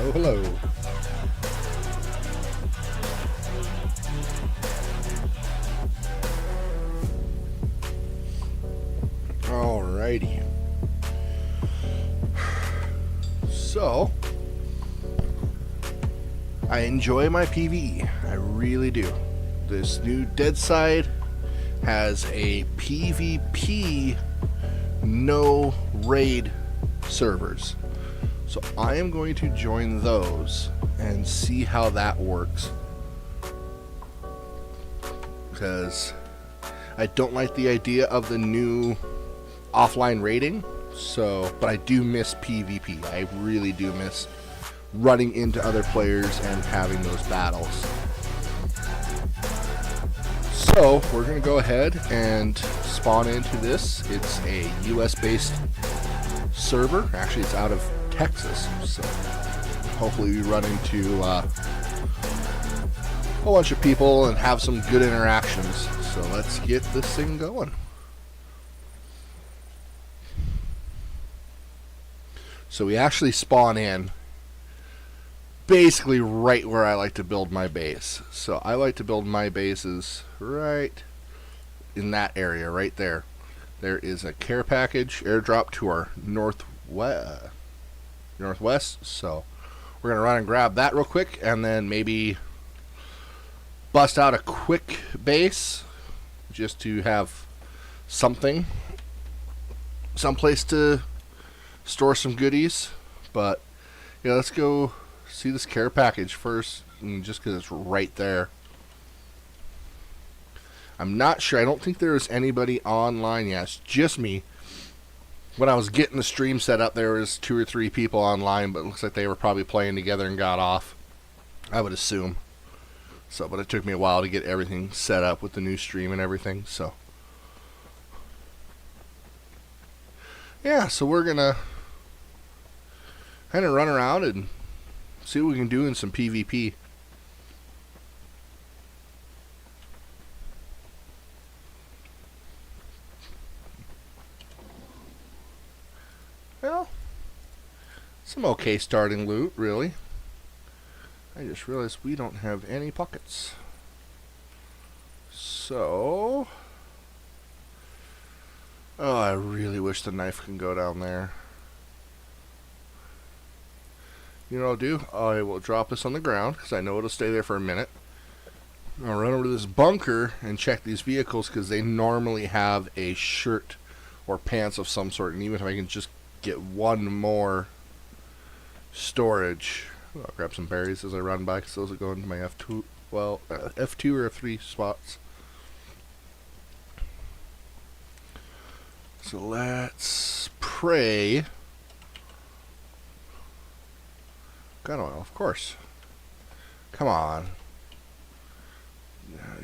Hello, hello. Alrighty. So, I enjoy my PvE. I really do. This new Deadside has a PvP no raid servers. So I am going to join those and see how that works. Because I don't like the idea of the new offline raiding. So, but I do miss PvP. I really do miss running into other players and having those battles. So we're going to go ahead and spawn into this. It's a US based server. Actually, it's out of Texas. So hopefully we run into a whole bunch of people and have some good interactions. So let's get this thing going. So we actually spawn in basically right where I like to build my base. So I like to build my bases right in that area, right there. There is a care package airdrop to our northwest. So we're going to run and grab that real quick and then maybe bust out a quick base just to have something, someplace to store some goodies. But yeah, let's go see this care package first, just because it's right there. I'm not sure. I don't think there is anybody online yet. It's just me. When I was getting the stream set up, there was 2 or 3 people online, but it looks like they were probably playing together and got off, I would assume. So, but it took me a while to get everything set up with the new stream and everything. So yeah, so we're gonna kind of run around and see what we can do in some PvP. Well, some okay starting loot, really. I just realized we don't have any pockets. So, oh, I really wish the knife can go down there. You know what I'll do? I will drop this on the ground, because I know it'll stay there for a minute. I'll run over to this bunker and check these vehicles, because they normally have a shirt or pants of some sort. And even if I can just get one more storage, I'll grab some berries as I run by, because those will go into my F2, well, F2 or F3 spots. So let's pray. Gun oil, of course. Come on.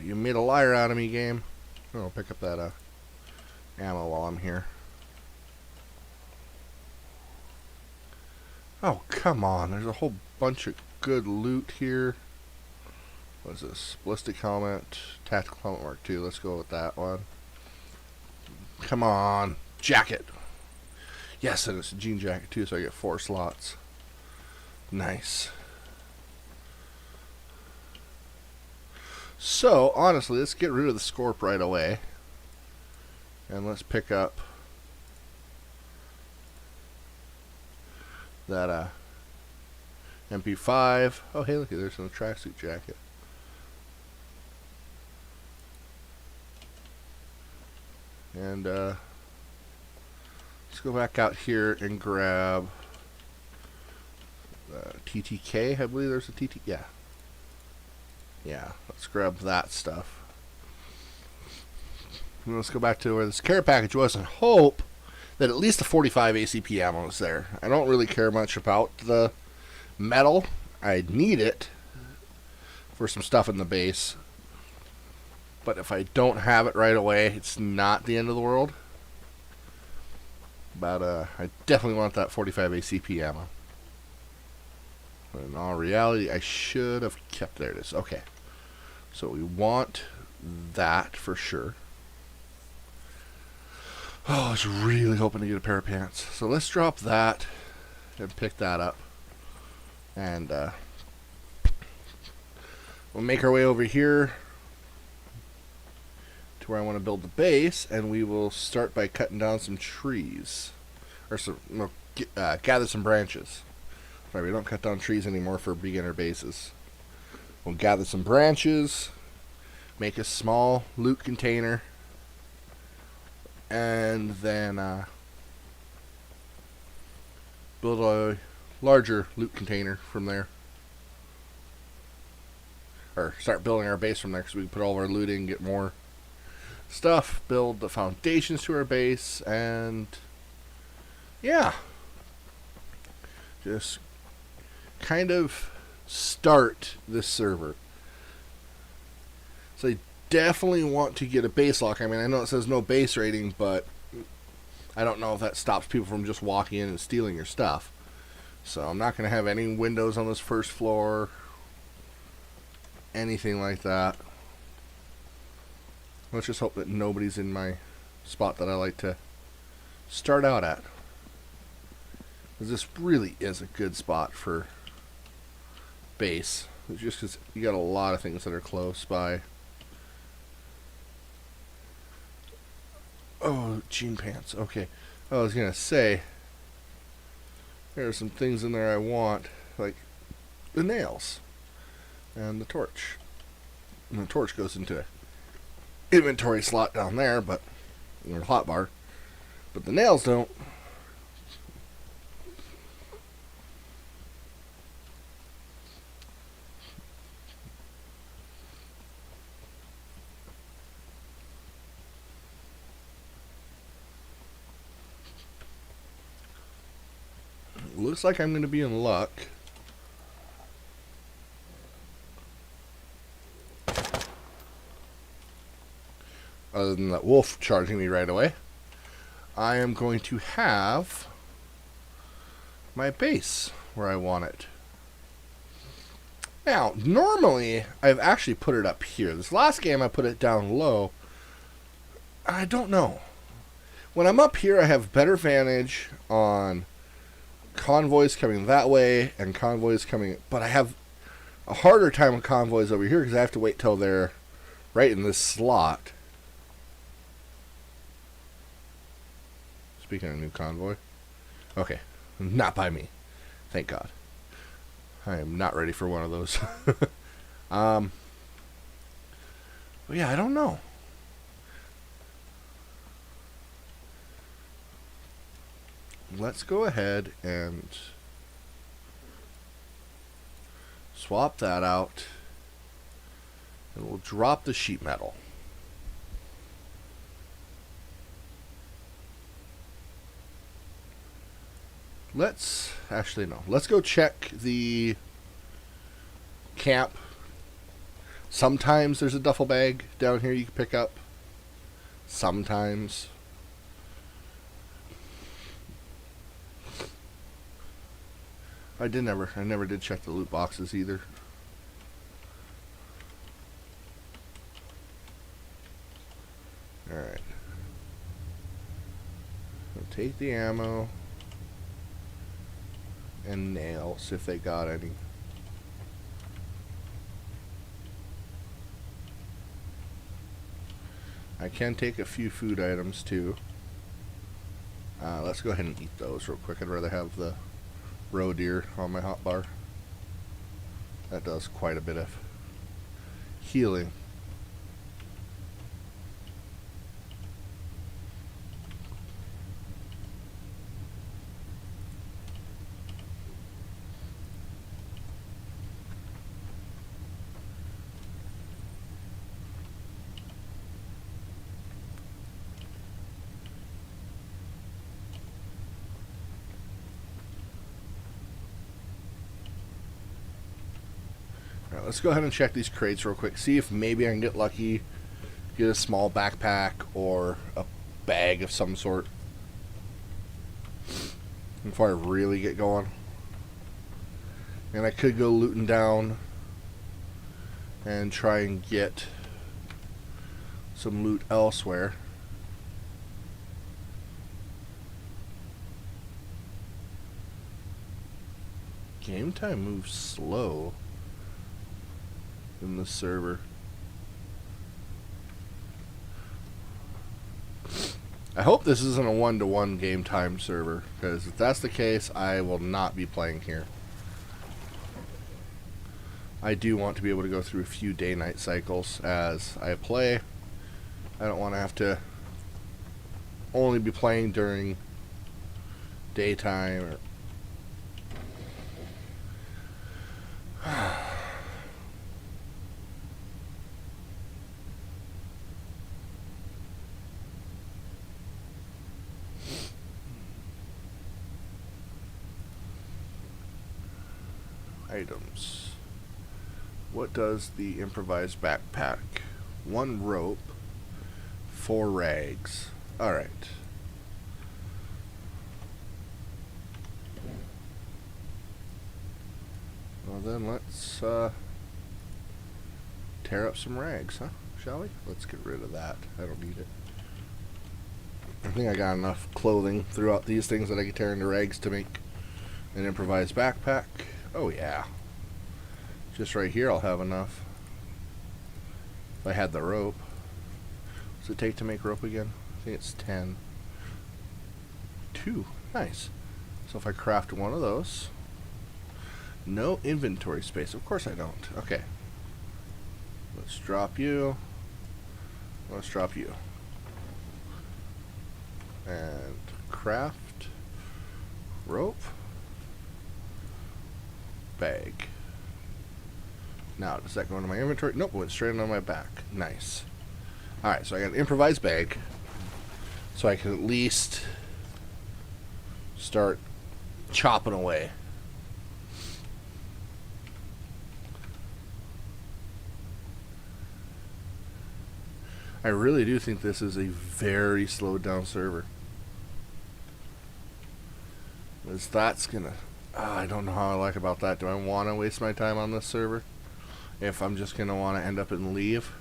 You made a liar out of me, game. I'll pick up that ammo while I'm here. Oh, come on. There's a whole bunch of good loot here. What is this? Ballistic helmet. Tactical helmet Mark II. Let's go with that one. Come on. Jacket. Yes, and it's a jean jacket too, so I get 4 slots. Nice. So, honestly, let's get rid of the Scorp right away. And let's pick up that MP5. Oh, hey, look, there's a tracksuit jacket. And let's go back out here and grab TTK. I believe there's a TT. Yeah. Yeah, let's grab that stuff. And let's go back to where this care package was and hope that at least the 45 ACP ammo is there. I don't really care much about the metal. I need it for some stuff in the base. But if I don't have it right away, it's not the end of the world. But I definitely want that 45 ACP ammo. But in all reality, I should have kept. There it is. Okay. So we want that for sure. Oh, I was really hoping to get a pair of pants. So let's drop that and pick that up. And we'll make our way over here to where I want to build the base, and we will start by cutting down some trees. Or some, no, gather some branches. Sorry, we don't cut down trees anymore for beginner bases. We'll gather some branches, make a small loot container, and then build a larger loot container from there. Or start building our base from there, because we can put all of our loot in, get more stuff, build the foundations to our base, and yeah, just kind of start this server. So I definitely want to get a base lock. I mean, I know it says no base rating, but I don't know if that stops people from just walking in and stealing your stuff. So I'm not going to have any windows on this first floor, anything like that. Let's just hope that nobody's in my spot that I like to start out at. Because this really is a good spot for base. Just because you got a lot of things that are close by. Oh, jean pants. Okay. I was going to say, there are some things in there I want, like the nails and the torch. And the torch goes into inventory slot down there, but in the hotbar, but the nails don't. Looks like I'm going to be in luck. Other than that wolf charging me right away, I am going to have my base where I want it. Now, normally, I've actually put it up here. This last game, I put it down low. I don't know. When I'm up here, I have better vantage on convoys coming that way and convoys coming, but I have a harder time with convoys over here because I have to wait till they're right in this slot. Speaking of new convoy. Okay. Not by me. Thank God. I am not ready for one of those. But yeah, I don't know. Let's go ahead and swap that out. And we'll drop the sheet metal. Let's go check the camp. Sometimes there's a duffel bag down here you can pick up. Sometimes. I never did check the loot boxes either. Alright. We'll take the ammo and nails if they got any. I can take a few food items too. Let's go ahead and eat those real quick. I'd rather have the roe deer on my hotbar. That does quite a bit of healing. Alright, let's go ahead and check these crates real quick. See if maybe I can get lucky, get a small backpack or a bag of some sort before I really get going. And I could go looting down and try and get some loot elsewhere. game time moves slow in this server. I hope this isn't a 1-to-1 game time server, because if that's the case, I will not be playing here. I do want to be able to go through a few day-night cycles as I play. I don't want to have to only be playing during daytime or items. What does the improvised backpack? 1 rope, 4 rags. Alright. Well then let's tear up some rags, huh? Shall we? Let's get rid of that. I don't need it. I think I got enough clothing throughout these things that I can tear into rags to make an improvised backpack. Oh yeah. Just right here I'll have enough. If I had the rope. What's it take to make rope again? I think it's 10. 2. Nice. So if I craft one of those. No inventory space. Of course I don't. Okay. Let's drop you. Let's drop you. And craft rope. Bag. Now, does that go into my inventory? Nope, it went straight on my back. Nice. Alright, so I got an improvised bag. So I can at least start chopping away. I really do think this is a very slowed down server. Because that's gonna... I don't know how I like about that. Do I want to waste my time on this server? If I'm just going to want to end up and leave?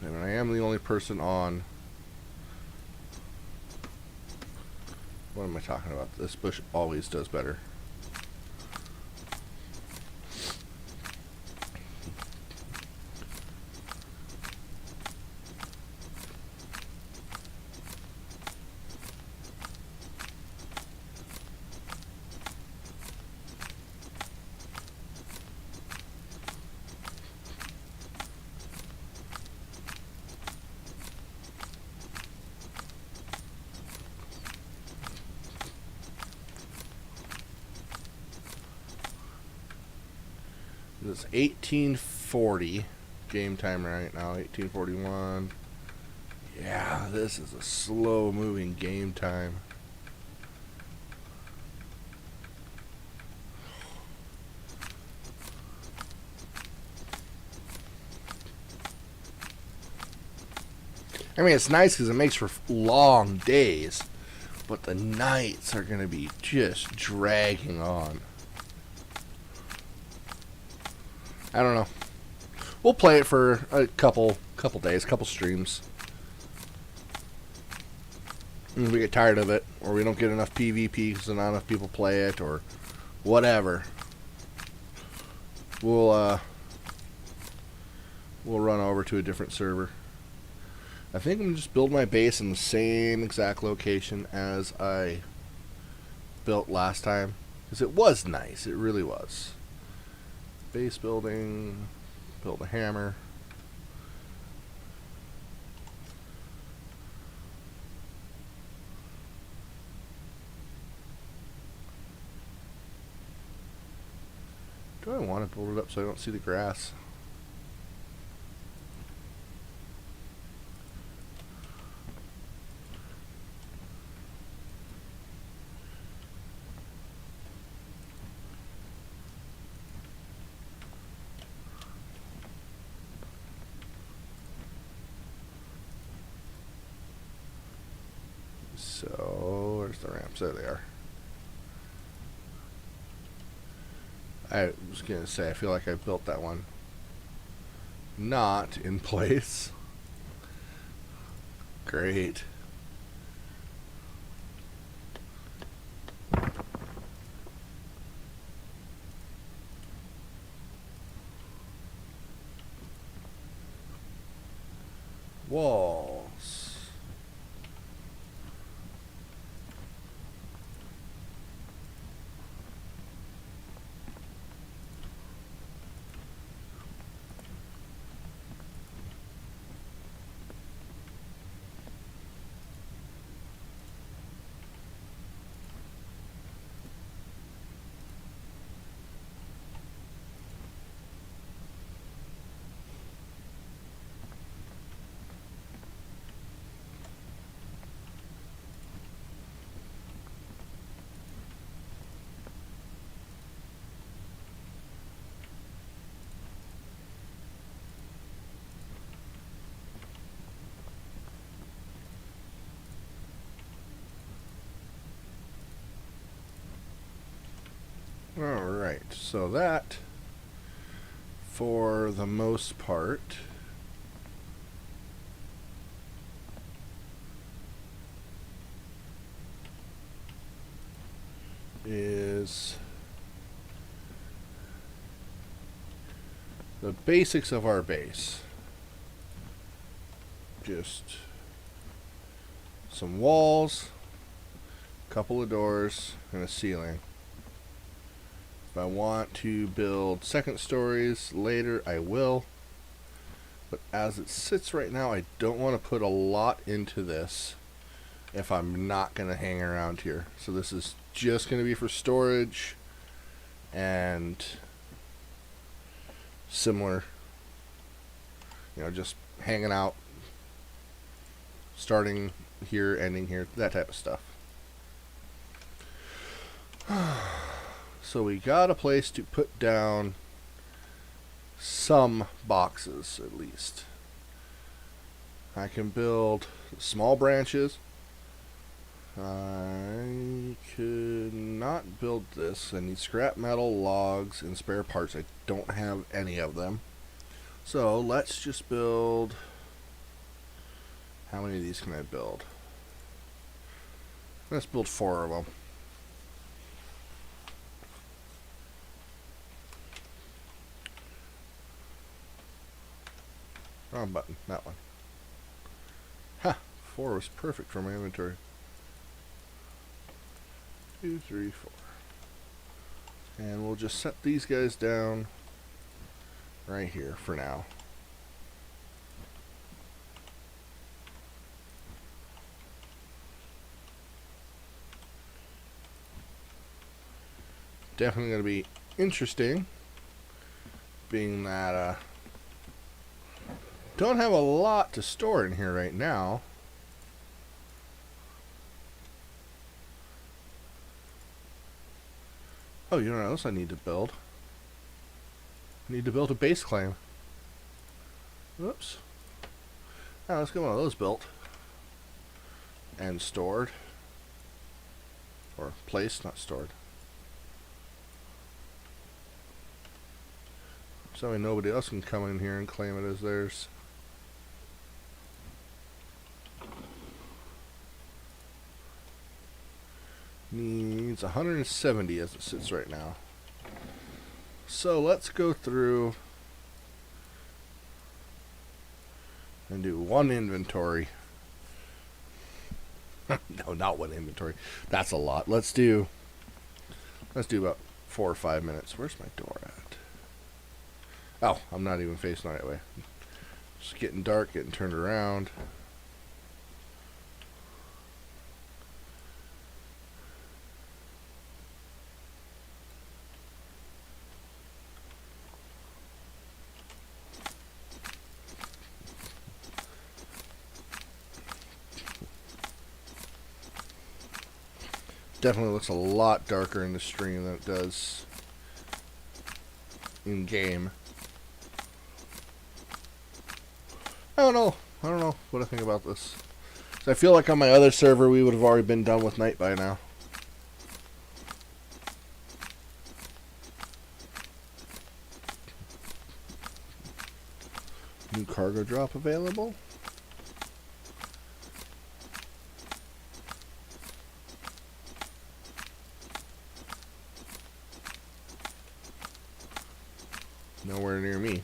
I mean, I am the only person on... What am I talking about? This bush always does better. It's 1840 game time right now, 1841. Yeah, this is a slow moving game time. I mean, it's nice because it makes for long days, but the nights are going to be just dragging on. I don't know. We'll play it for a couple days, couple streams. And we get tired of it, or we don't get enough PvP because not enough people play it, or whatever. We'll run over to a different server. I think I'm gonna just build my base in the same exact location as I built last time, because it was nice. It really was. Base building, build a hammer. Do I want to build it up so I don't see the grass? So, where's the ramps? There they are. I was going to say, I feel like I built that one not in place. Great. Walls. Alright, so that, for the most part, is the basics of our base. Just some walls, a couple of doors, and a ceiling. If I want to build second stories later, I will. But as it sits right now, I don't want to put a lot into this if I'm not going to hang around here. So this is just going to be for storage and similar, you know, just hanging out, starting here, ending here, that type of stuff. So we got a place to put down some boxes, at least. I can build small branches. I could not build this. I need scrap metal, logs, and spare parts. I don't have any of them. So let's just build... How many of these can I build? Let's build 4 of them. Wrong button, that one. Ha! 4 was perfect for my inventory. 2, 3, 4. And we'll just set these guys down right here for now. Definitely going to be interesting, being that don't have a lot to store in here right now. Oh, you know what else I need to build? I need to build a base claim. Whoops. Now let's get one of those built and stored, or placed, not stored. So nobody else can come in here and claim it as theirs. Needs 170 as it sits right now. So let's go through and do one inventory. No, not one inventory. That's a lot. Let's do about 4 or 5 minutes. Where's my door at? Oh, I'm not even facing the right way. It's getting dark, getting turned around. Definitely looks a lot darker in the stream than it does in game. I don't know what I think about this. So I feel like on my other server we would have already been done with night by now. New cargo drop available. Nowhere near me.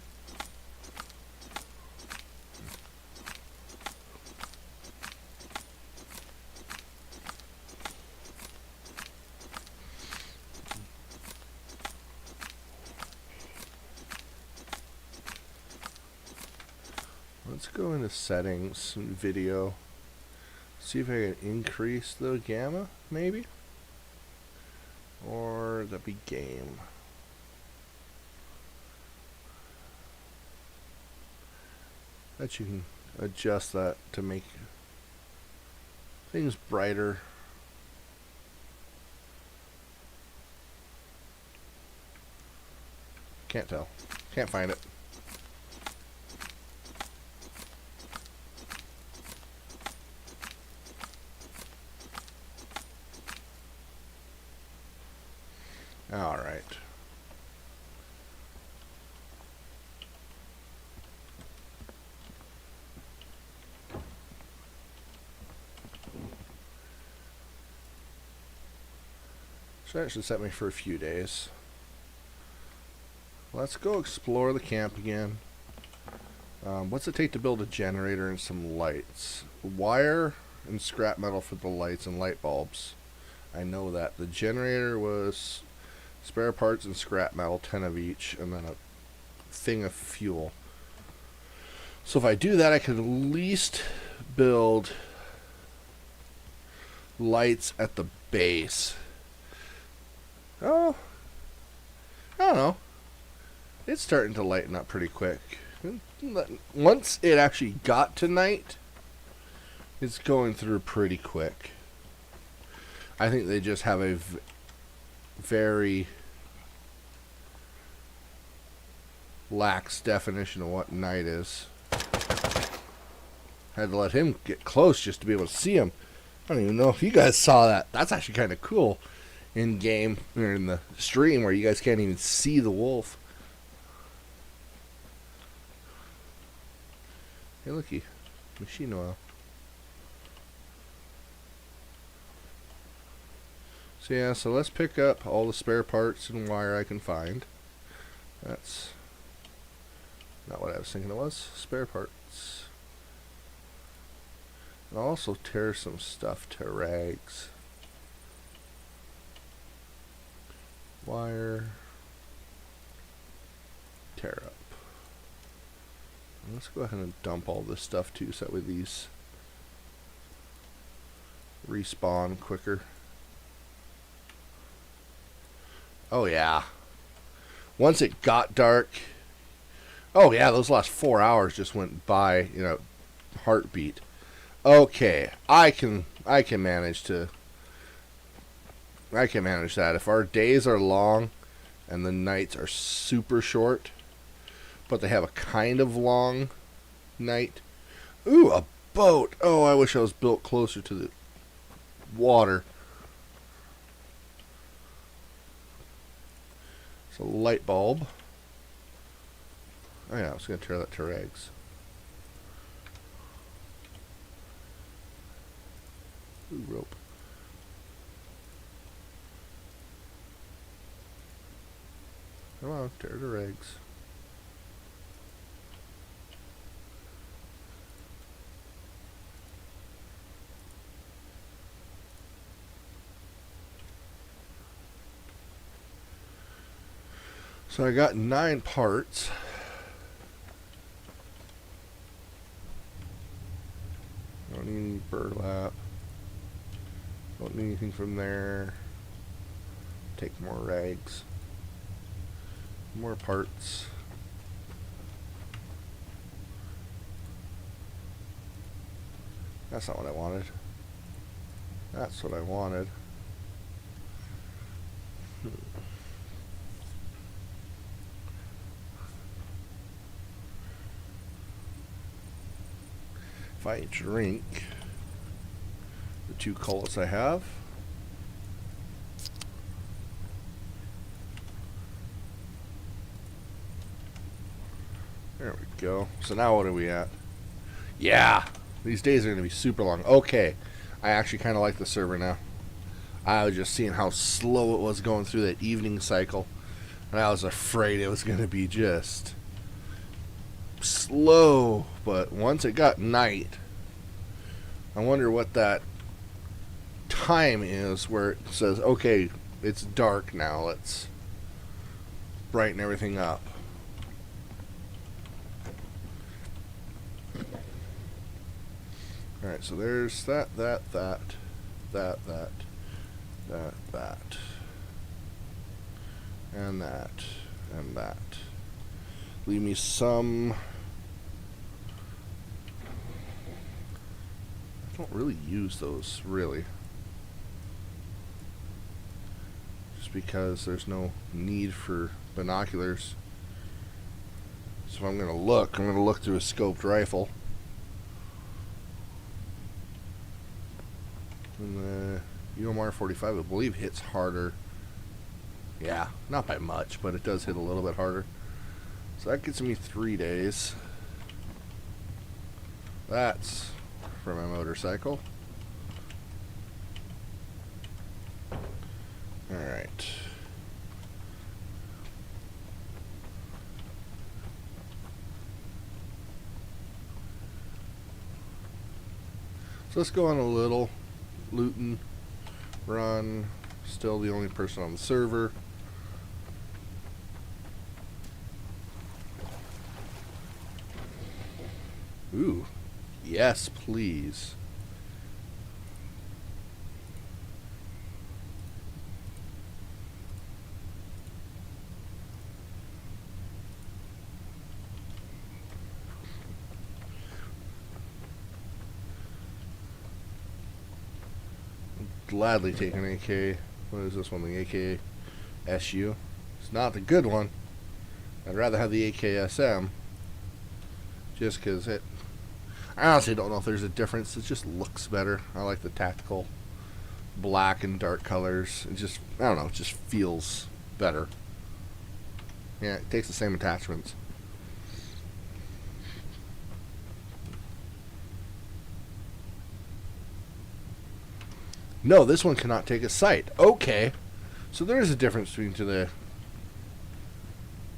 go into settings and video. See if I can increase the gamma, maybe? Or that'd be game. Bet you can adjust that to make things brighter. Can't tell. Can't find it. All right. So that should set me for a few days. Let's go explore the camp again. What's it take to build a generator and some lights? Wire and scrap metal for the lights and light bulbs. I know that. The generator was spare parts and scrap metal, 10 of each, and then a thing of fuel. So if I do that, I could at least build lights at the base. Oh, I don't know. It's starting to lighten up pretty quick. Once it actually got to night, it's going through pretty quick. I think they just have a very lax definition of what night is. Had to let him get close just to be able to see him. I don't even know if you guys saw that. That's actually kind of cool in game or in the stream where you guys can't even see the wolf. Hey, looky, machine oil. So yeah, so let's pick up all the spare parts and wire I can find. That's not what I was thinking it was. Spare parts. And I'll also tear some stuff to rags. Wire. Tear up. And let's go ahead and dump all this stuff too, so that way these respawn quicker. Oh yeah. Once it got dark, oh yeah, those last 4 hours just went by, you know, heartbeat. Okay, I can manage that. If our days are long and the nights are super short, but they have a kind of long night. Ooh, a boat. Oh, I wish I was built closer to the water. It's a light bulb. Oh yeah, I was going to tear that to rags. Ooh, rope. Come on, tear to rags. So I got 9 parts. Don't need any burlap. Don't need anything from there. Take more rags. More parts. That's not what I wanted. That's what I wanted. If I drink the 2 colas I have, there we go. So now what are we at? Yeah, these days are going to be super long. Okay, I actually kind of like the server now. I was just seeing how slow it was going through that evening cycle, and I was afraid it was going to be just slow. But once it got night, I wonder what that time is where it says, okay, it's dark now, let's brighten everything up. Alright, so there's that. And that. Leave me some. I don't really use those, really. Just because there's no need for binoculars. So if I'm going to look, I'm going to look through a scoped rifle. And the UMR 45, I believe, hits harder. Yeah, not by much, but it does hit a little bit harder. So that gets me 3 days. That's for my motorcycle. Alright. So let's go on a little looting run. Still the only person on the server. Ooh. Yes, please. Gladly take an AK. What is this one? The AK SU. It's not the good one. I'd rather have the AKSM. Just because it... I honestly don't know if there's a difference. It just looks better. I like the tactical black and dark colors. It just... I don't know. It just feels better. Yeah, it takes the same attachments. No, this one cannot take a sight. Okay. So there is a difference between the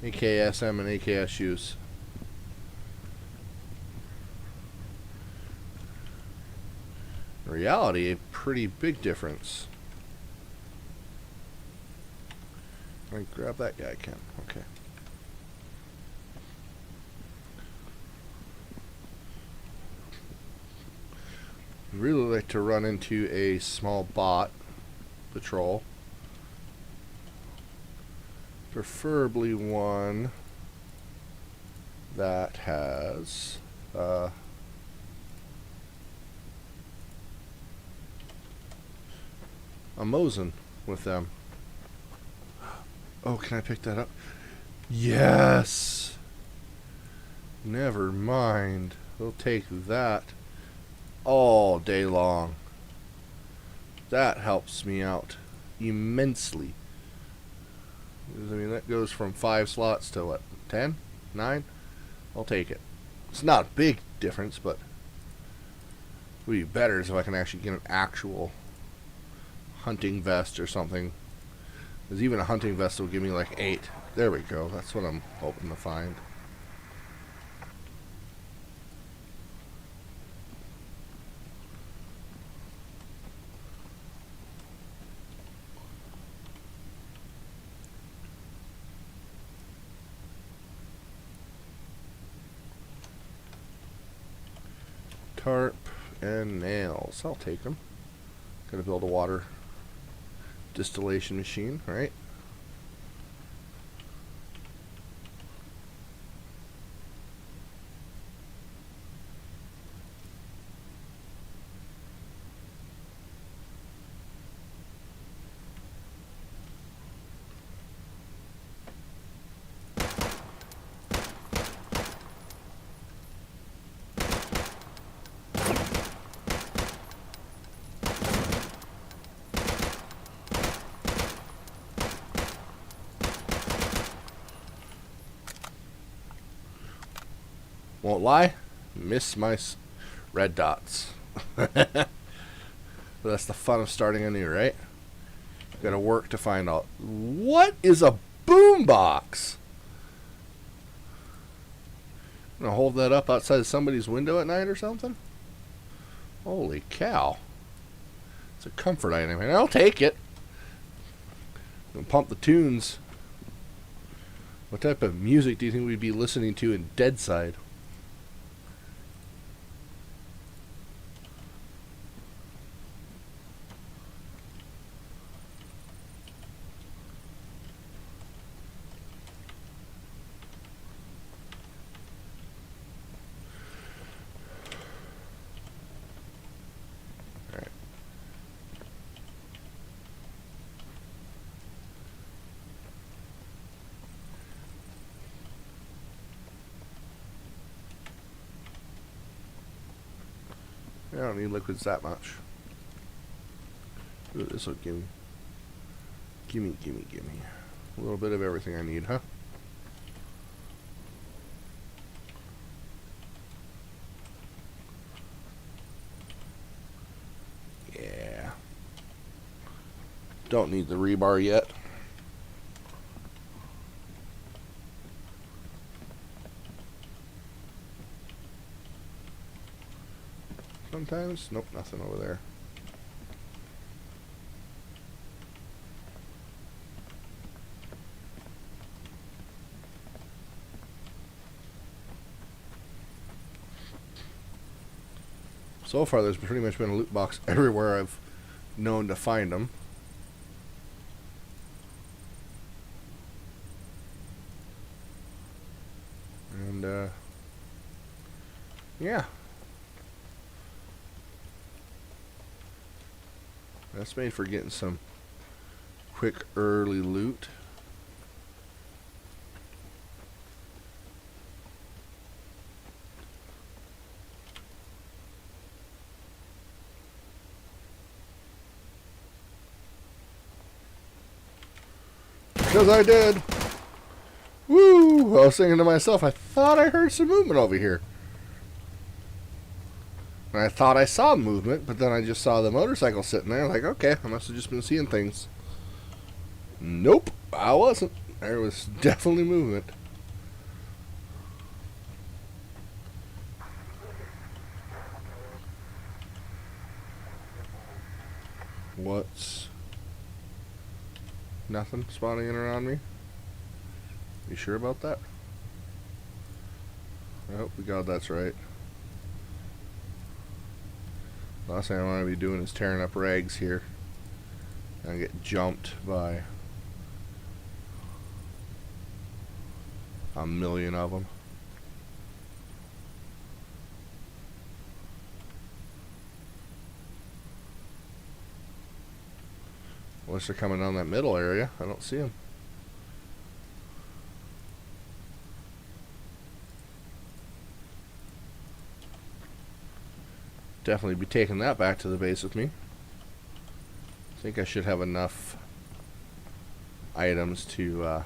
AKSM and AKSUs. In reality, a pretty big difference. Can I grab that guy? I can. Okay. Really like to run into a small bot patrol, preferably one that has a Mosin with them. Oh, can I pick that up? Yes! Never mind. We'll take that all day long. That helps me out immensely. I mean, that goes from 5 slots to what? 10? 9? I'll take it. It's not a big difference, but it would be better if I can actually get an actual hunting vest or something. Because even a hunting vest will give me like 8. There we go. That's what I'm hoping to find. Tarp and nails. I'll take them. Gotta build a water distillation machine, right? Won't lie, miss my red dots. But that's the fun of starting anew, right? Gotta work to find out. What is a boombox? I'm gonna hold that up outside somebody's window at night or something? Holy cow. It's a comfort item, and I'll take it. And pump the tunes. What type of music do you think we'd be listening to in Deadside? I don't need liquids that much. Ooh, this will gimme. Gimme. A little bit of everything I need, huh? Yeah. Don't need the rebar yet. Sometimes, nope, nothing over there. So far, there's pretty much been a loot box everywhere I've known to find them. And, yeah. That's made for getting some quick early loot. Because I did. Woo! I was thinking to myself, I thought I heard some movement over here. And I thought I saw movement, but then I just saw the motorcycle sitting there. Like, okay, I must have just been seeing things. Nope, I wasn't. There was definitely movement. What's... Nothing spawning in around me? You sure about that? I hope to God that's right. Last thing I want to be doing is tearing up rags here and get jumped by a million of them. Unless they're coming down that middle area. I don't see them. Definitely be taking that back to the base with me. I think I should have enough items to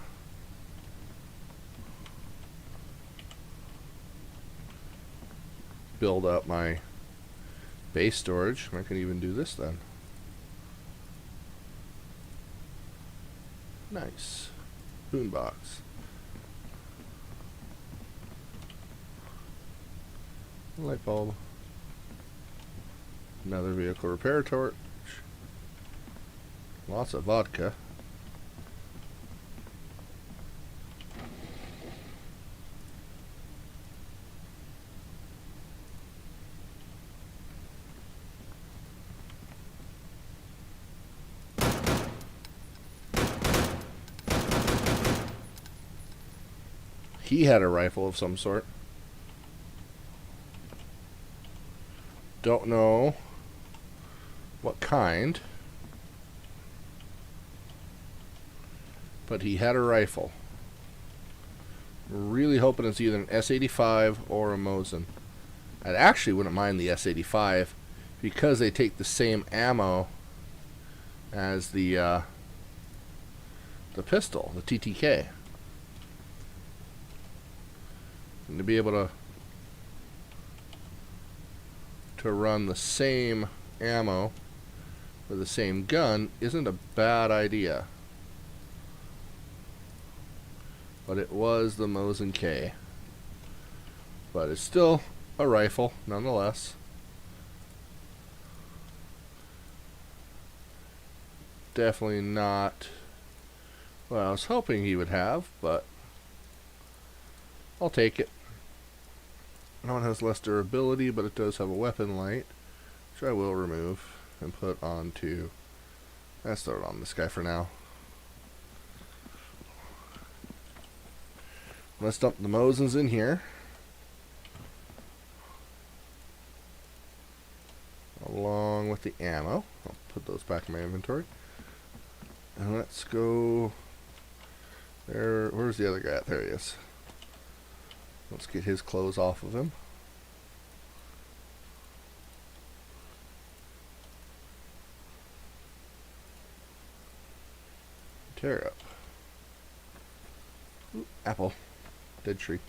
build up my base storage. I can even do this then. Nice. Boombox. Light bulb. Another vehicle repair torch. Lots of vodka. He had a rifle of some sort. Don't know what kind, but he had a rifle. Really hoping it's either an S85 or a Mosin. I actually wouldn't mind the S85 because they take the same ammo as the pistol, the TTK. And to be able to run the same ammo with the same gun isn't a bad idea. But it was the Mosin K. But it's still a rifle, nonetheless. Definitely not what I was hoping he would have, but I'll take it. That one has less durability, but it does have a weapon light, which I will remove and put onto... Let's throw it on this guy for now. Let's dump the Mosins in here. Along with the ammo. I'll put those back in my inventory. And let's go... There. Where's the other guy? There he is. Let's get his clothes off of him. Tear up. Ooh, apple. Dead tree.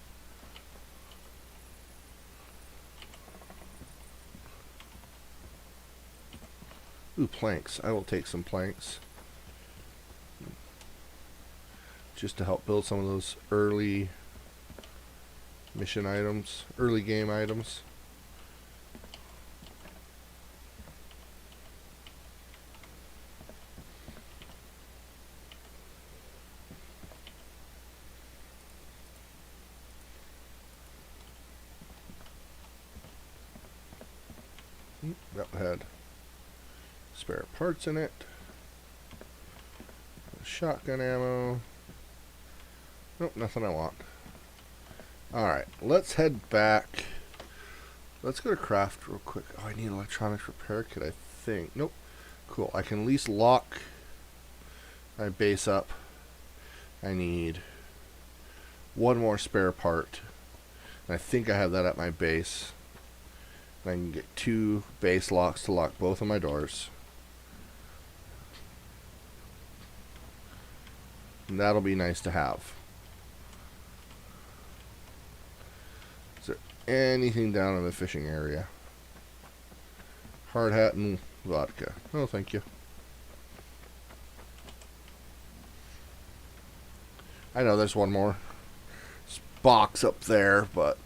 Ooh, planks. I will take some planks. Just to help build some of those early mission items, early game items. That had spare parts in it. Shotgun ammo. Nope, nothing I want. Alright, let's head back. Let's go to craft real quick. Oh, I need electronics repair kit, I think. Nope. Cool. I can at least lock my base up. I need one more spare part. And I think I have that at my base. I can get 2 base locks to lock both of my doors. And that'll be nice to have. Is there anything down in the fishing area? Hard hat and vodka. Oh, thank you. I know there's one more box up there, but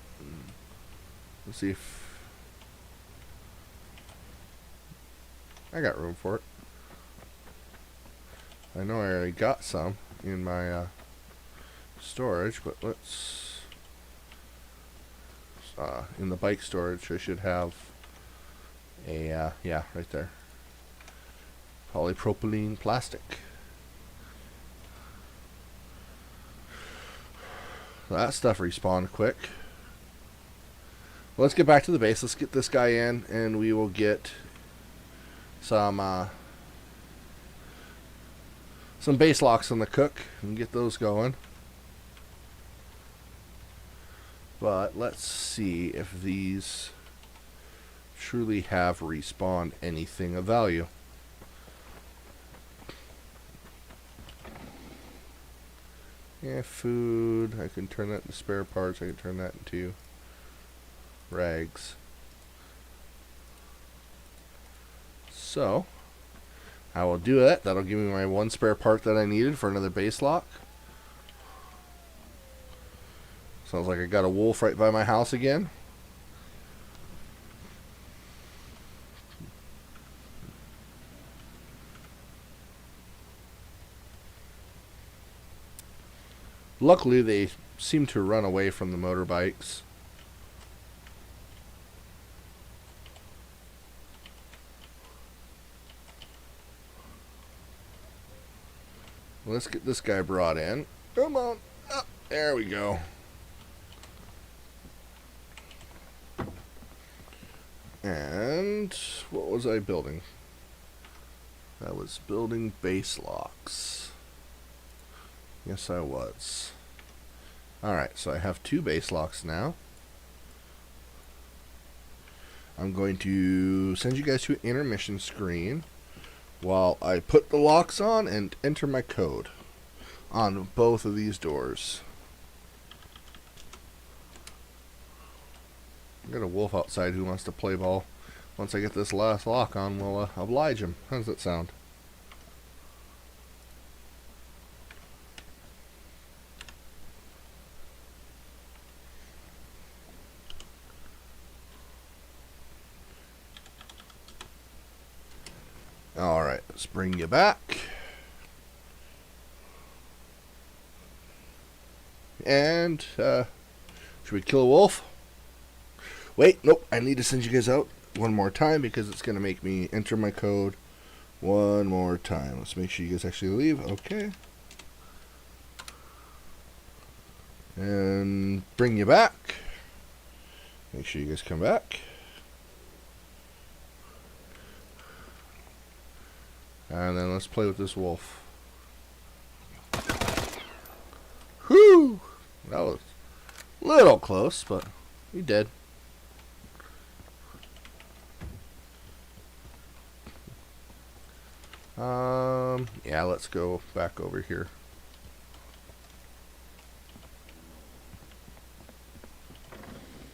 let's see if I got room for it. I know I already got some in my storage, but let's in the bike storage I should have a yeah, right there, polypropylene plastic. That stuff respawned quick. Let's get back to the base. Let's get this guy in, and we will get some base locks on the cook and get those going. But let's see if these truly have respawned anything of value. Yeah, food. I can turn that into spare parts. I can turn that into rags. So I will do that. That'll give me my 1 spare part that I needed for another base lock. Sounds like I got a wolf right by my house again. Luckily, they seem to run away from the motorbikes. Let's get this guy brought in. Come on. Oh, there we go. And what was I building? I was building base locks. Yes, I was. Alright, so I have 2 base locks now. I'm going to send you guys to an intermission screen while I put the locks on and enter my code on both of these doors. I got a wolf outside who wants to play ball. Once I get this last lock on, we'll oblige him. How does that sound? Alright, let's bring you back. And, should we kill a wolf? Wait, nope, I need to send you guys out one more time because it's going to make me enter my code one more time. Let's make sure you guys actually leave. Okay. And bring you back. Make sure you guys come back. And then let's play with this wolf. Whew! That was a little close, but he did. Yeah, let's go back over here.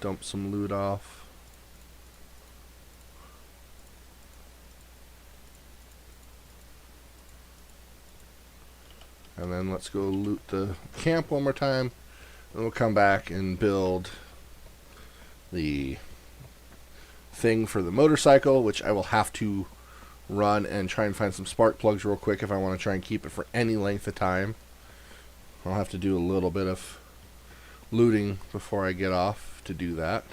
Dump some loot off. And then let's go loot the camp one more time. And we'll come back and build the thing for the motorcycle, which I will have to run and try and find some spark plugs real quick if I want to try and keep it for any length of time. I'll have to do a little bit of looting before I get off to do that.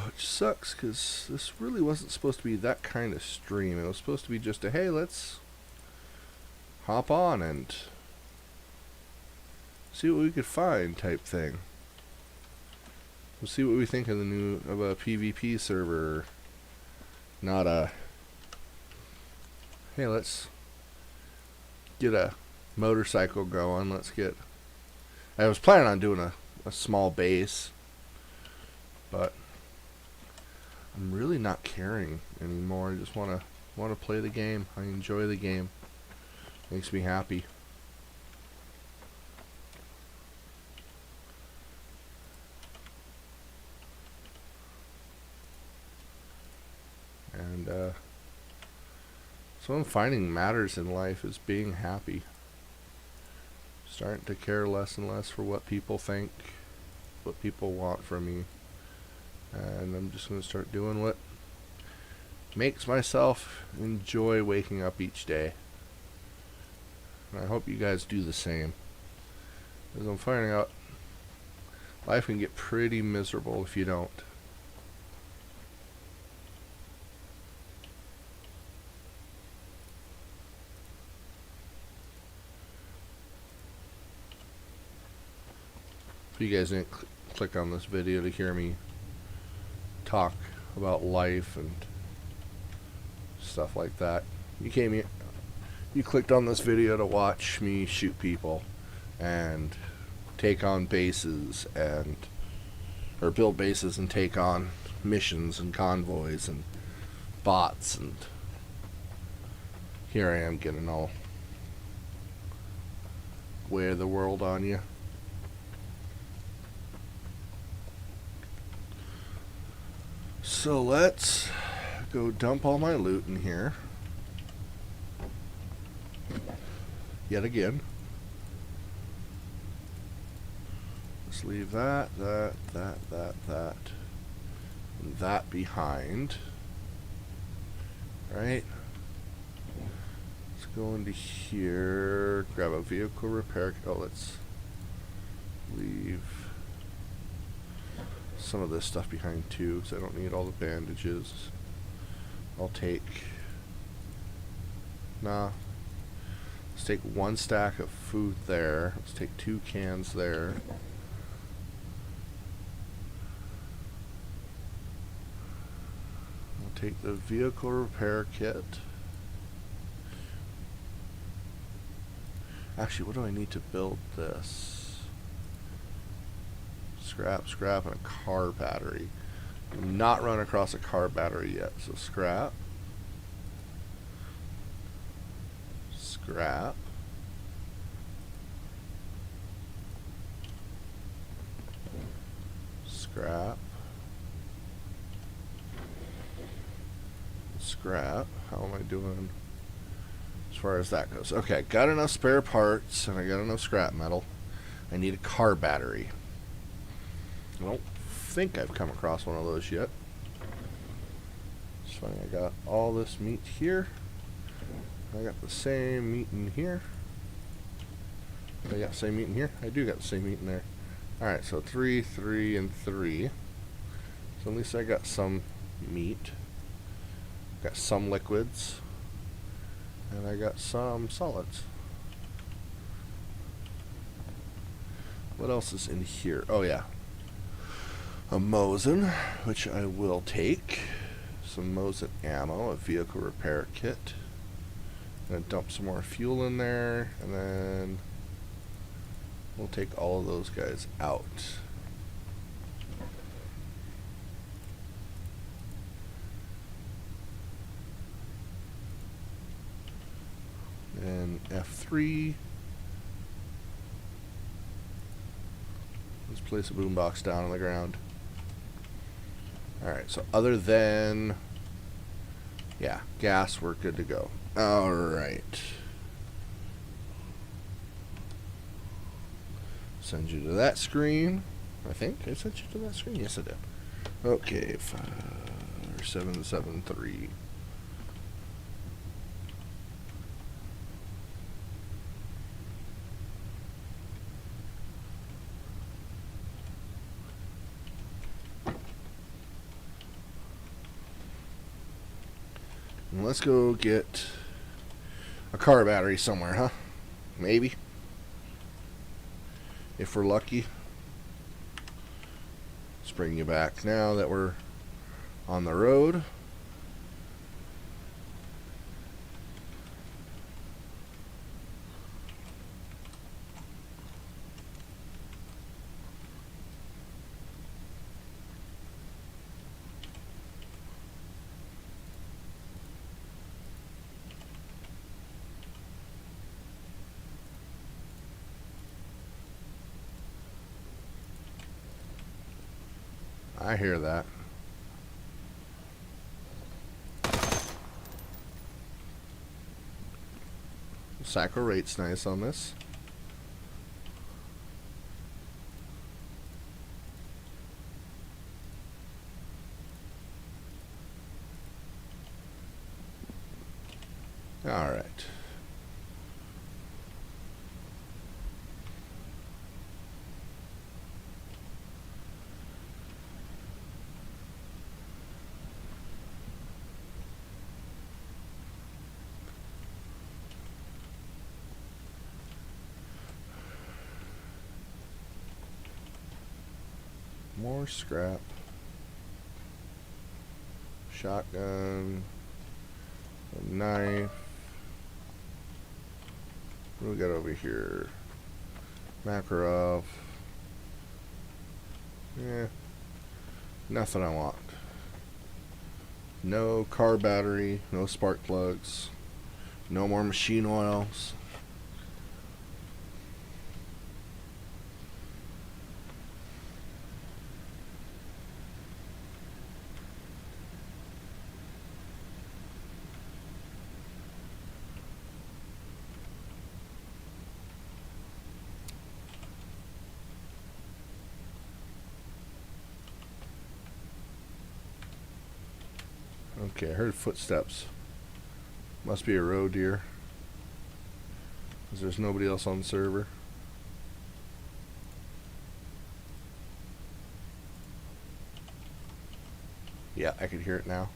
Which sucks, because this really wasn't supposed to be that kind of stream. It was supposed to be just a, hey, let's hop on and see what we could find type thing. We'll see what we think of a PvP server. Not a, hey, let's get a motorcycle going. I was planning on doing a small base, but I'm really not caring anymore. I just want to play the game. I enjoy the game. Makes me happy. And so I'm finding matters in life is being happy. Starting to care less and less for what people think, what people want from me. And I'm just going to start doing what makes myself enjoy waking up each day. And I hope you guys do the same. Because I'm finding out life can get pretty miserable if you don't. If you guys didn't click on this video to hear me talk about life and stuff like that, you came here, you clicked on this video to watch me shoot people and take on bases or build bases and take on missions and convoys and bots, and here I am getting all way of the world on you. So let's go dump all my loot in here. Yet again. Let's leave that, and that behind. Right? Let's go into here, grab a vehicle repair. Oh, let's leave some of this stuff behind too, because I don't need all the bandages. I'll take, let's take one stack of food there. Let's take 2 cans there. I'll take the vehicle repair kit. Actually, what do I need to build this? Scrap, and a car battery. I've not run across a car battery yet, so scrap. Scrap. Scrap. Scrap. How am I doing as far as that goes? Okay, got enough spare parts, and I got enough scrap metal. I need a car battery. I don't think I've come across one of those yet. It's funny, I got all this meat here. I got the same meat in here. I got the same meat in here? I do got the same meat in there. Alright, so 3, 3, and 3. So at least I got some meat. Got some liquids. And I got some solids. What else is in here? Oh yeah. A Mosin, which I will take. Some Mosin ammo, a vehicle repair kit. I'm gonna dump some more fuel in there, and then we'll take all of those guys out. F3. Let's place a boombox down on the ground. Alright, so other than, yeah, gas, we're good to go. Alright. Send you to that screen. I think I sent you to that screen. Yes, I did. Okay, 773. And let's go get a car battery somewhere, huh? Maybe. If we're lucky. Let's bring you back now that we're on the road. I hear that. Sacro rate's nice on this. All right. More scrap. Shotgun. A knife. What do we got over here? Makarov. Yeah. Nothing I want. No car battery. No spark plugs. No more machine oils. Okay, I heard footsteps. Must be a roe deer. Because there's nobody else on the server. Yeah, I could hear it now.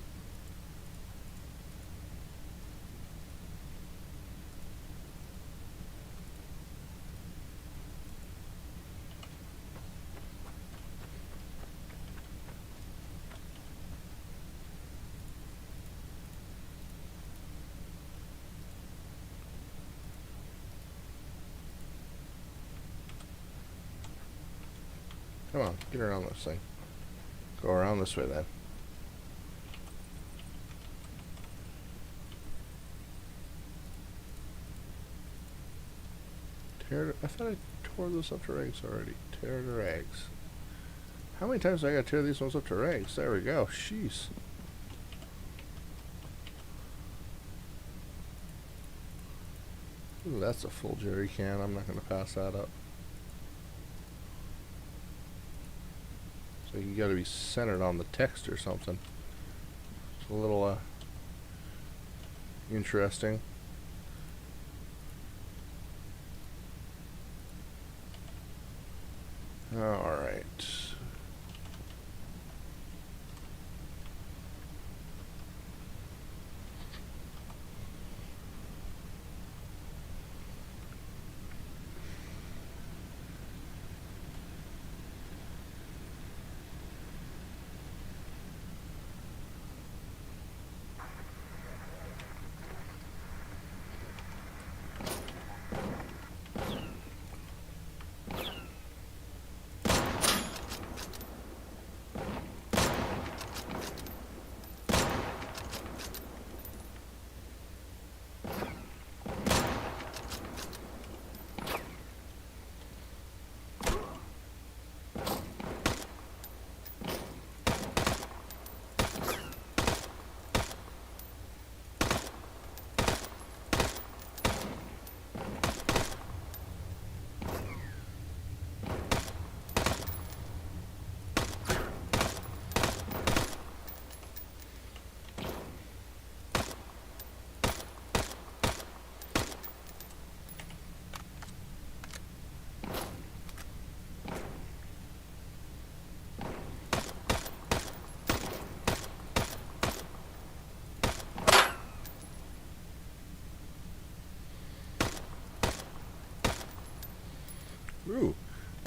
Come on, get around this thing. Go around this way then. I thought I tore those up to rags already. Tear to rags. How many times do I gotta tear these ones up to rags? There we go. Jeez. Ooh, that's a full jerry can. I'm not gonna pass that up. So you gotta be centered on the text or something. It's a little interesting. Alright.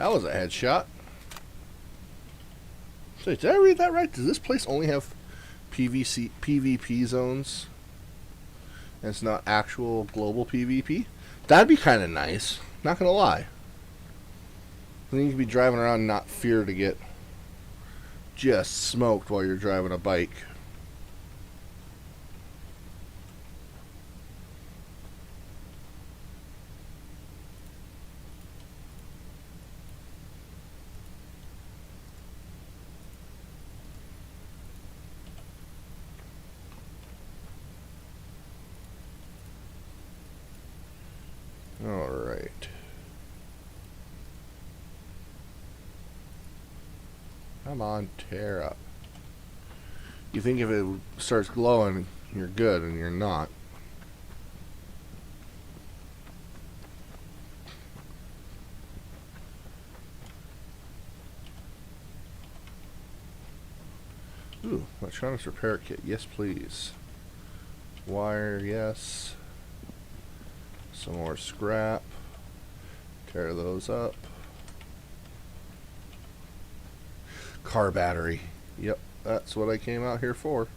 That was a headshot. So did I read that right? Does this place only have PvP zones? And it's not actual global PvP? That'd be kind of nice. Not gonna lie. Then you could be driving around and not fear to get just smoked while you're driving a bike. Alright. Come on, tear up. You think if it starts glowing, you're good, and you're not. Ooh, electronics repair kit. Yes, please. Wire, yes. Some more scrap. Tear those up. Car battery. Yep, that's what I came out here for.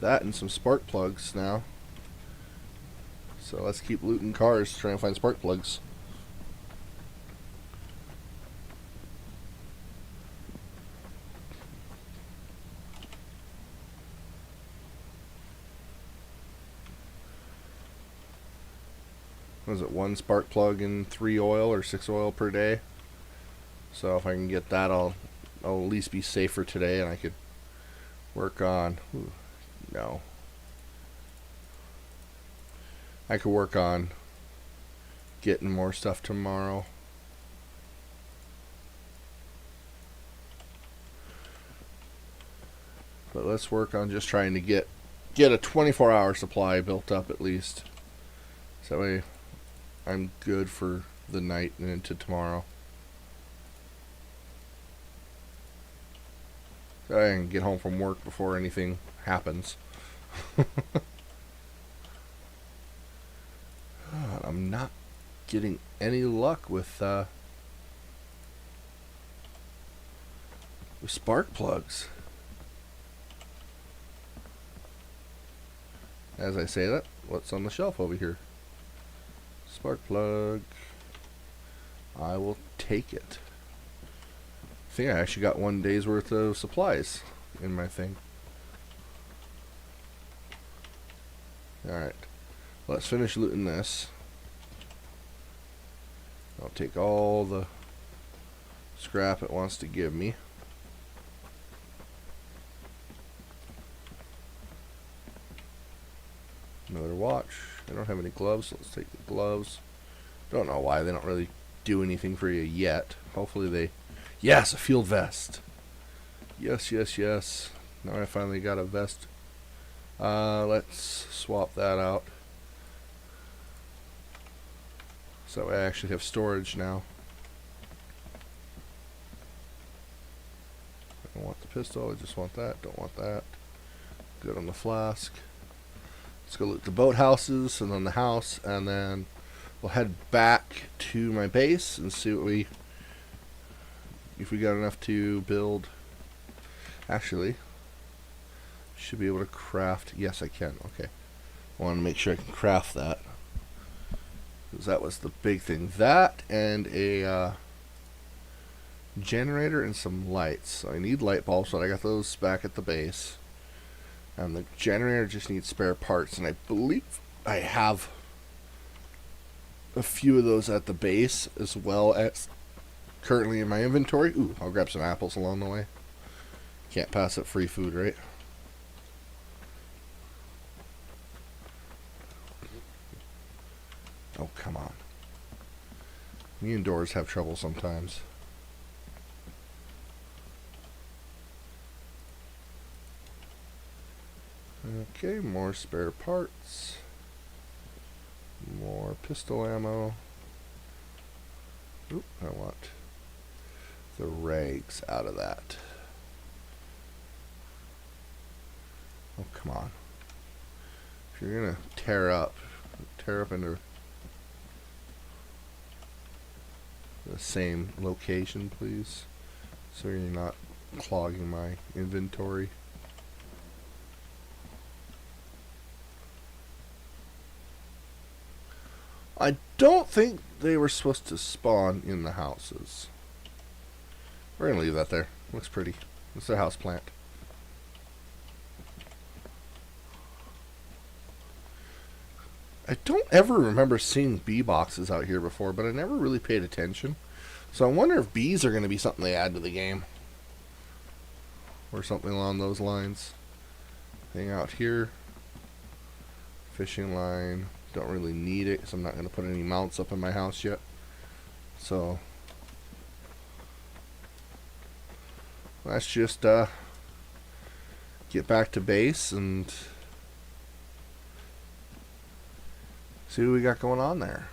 That and some spark plugs now. So let's keep looting cars, trying to find spark plugs. Was it 1 spark plug and 3 oil or 6 oil per day? So if I can get that, I'll at least be safer today, and I could work on. Ooh, no. I could work on getting more stuff tomorrow. But let's work on just trying to get a 24-hour supply built up at least. So that way I'm good for the night and into tomorrow. So I can get home from work before anything happens. I'm not getting any luck with spark plugs. As I say that, what's on the shelf over here? Spark plug. I will take it. I think I actually got 1 day's worth of supplies in my thing. Alright. Let's finish looting this. I'll take all the scrap it wants to give me. Another watch. I don't have any gloves, so let's take the gloves. Don't know why they don't really do anything for you yet. Hopefully they... Yes, a field vest. Yes, yes, yes. Now I finally got a vest. Let's swap that out. So I actually have storage now. I don't want the pistol, I just want that. Don't want that. Good on the flask. Let's go loot the boathouses and then the house, and then we'll head back to my base and see what if we got enough to build. Actually, should be able to craft. Yes, I can. Okay, I want to make sure I can craft that, because that was the big thing. That and a generator and some lights. So I need light bulbs, but I got those back at the base. And the generator just needs spare parts, and I believe I have a few of those at the base as well as currently in my inventory. Ooh, I'll grab some apples along the way. Can't pass up free food, right? Oh, come on. Me and doors have trouble sometimes. Okay, more spare parts. More pistol ammo. Oop, I want the rags out of that. Oh, come on. If you're gonna tear up, tear up into the same location, please, so you're not clogging my inventory. I don't think they were supposed to spawn in the houses. We're gonna leave that there. Looks pretty. It's a house plant. I don't ever remember seeing bee boxes out here before, but I never really paid attention. So I wonder if bees are going to be something they add to the game. Or something along those lines. Thing out here. Fishing line. Don't really need it, because I'm not going to put any mounts up in my house yet. So let's just get back to base and see what we got going on there.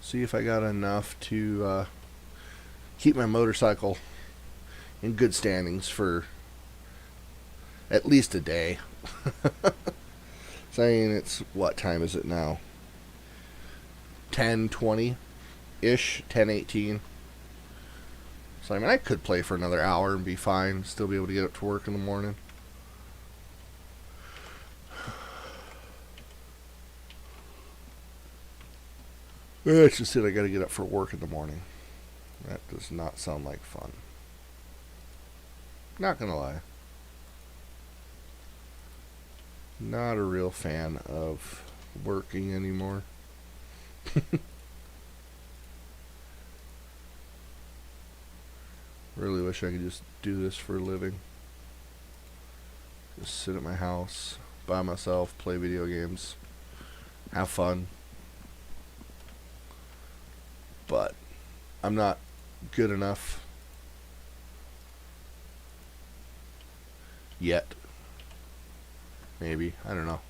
See if I got enough to keep my motorcycle in good standings for at least a day. Saying it's, what time is it now? 10:20-ish, 10:18. So I mean, I could play for another hour and be fine, still be able to get up to work in the morning. It's just that I gotta get up for work in the morning. That does not sound like fun. Not gonna lie. Not a real fan of working anymore. Really wish I could just do this for a living. Just sit at my house by myself, play video games, have fun. But I'm not good enough yet. Maybe. I don't know.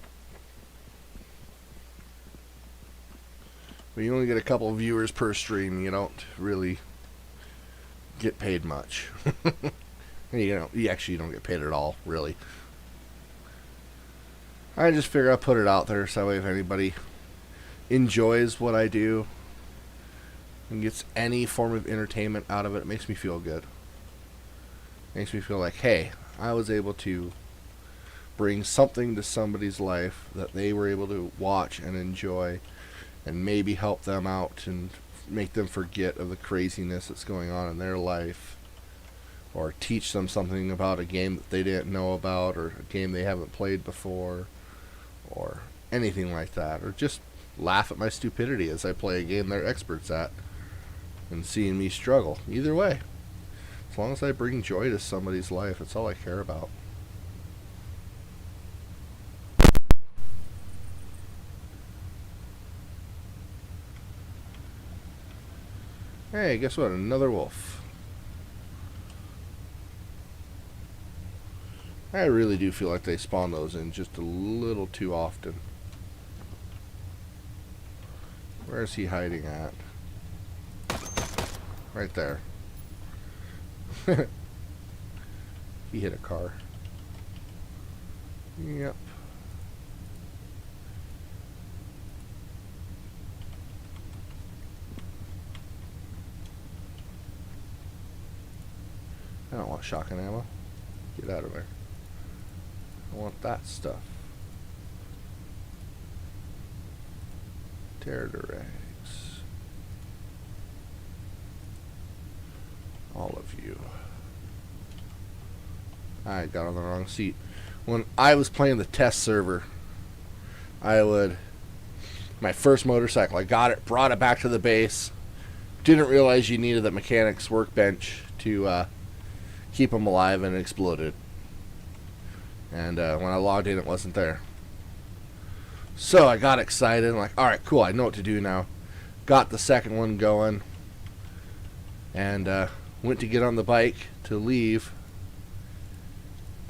When you only get a couple of viewers per stream, you don't really get paid much. You actually don't get paid at all, really. I just figure I'll put it out there so that way if anybody enjoys what I do and gets any form of entertainment out of it, it makes me feel good. It makes me feel like, hey, I was able to bring something to somebody's life that they were able to watch and enjoy and maybe help them out and make them forget of the craziness that's going on in their life, or teach them something about a game that they didn't know about, or a game they haven't played before, or anything like that, or just laugh at my stupidity as I play a game they're experts at and seeing me struggle. Either way, as long as I bring joy to somebody's life, that's all I care about. Hey, guess what? Another wolf. I really do feel like they spawn those in just a little too often. Where is he hiding at? Right there. He hit a car. Yep. I don't want shotgun ammo. Get out of there. I want that stuff. Territor eggs. All of you. I got on the wrong seat. When I was playing the test server, my first motorcycle, I got it, brought it back to the base. Didn't realize you needed the mechanic's workbench to keep them alive, and it exploded. And when I logged in, it wasn't there. So I got excited. I'm like, alright, cool, I know what to do now. Got the second one going. And went to get on the bike to leave.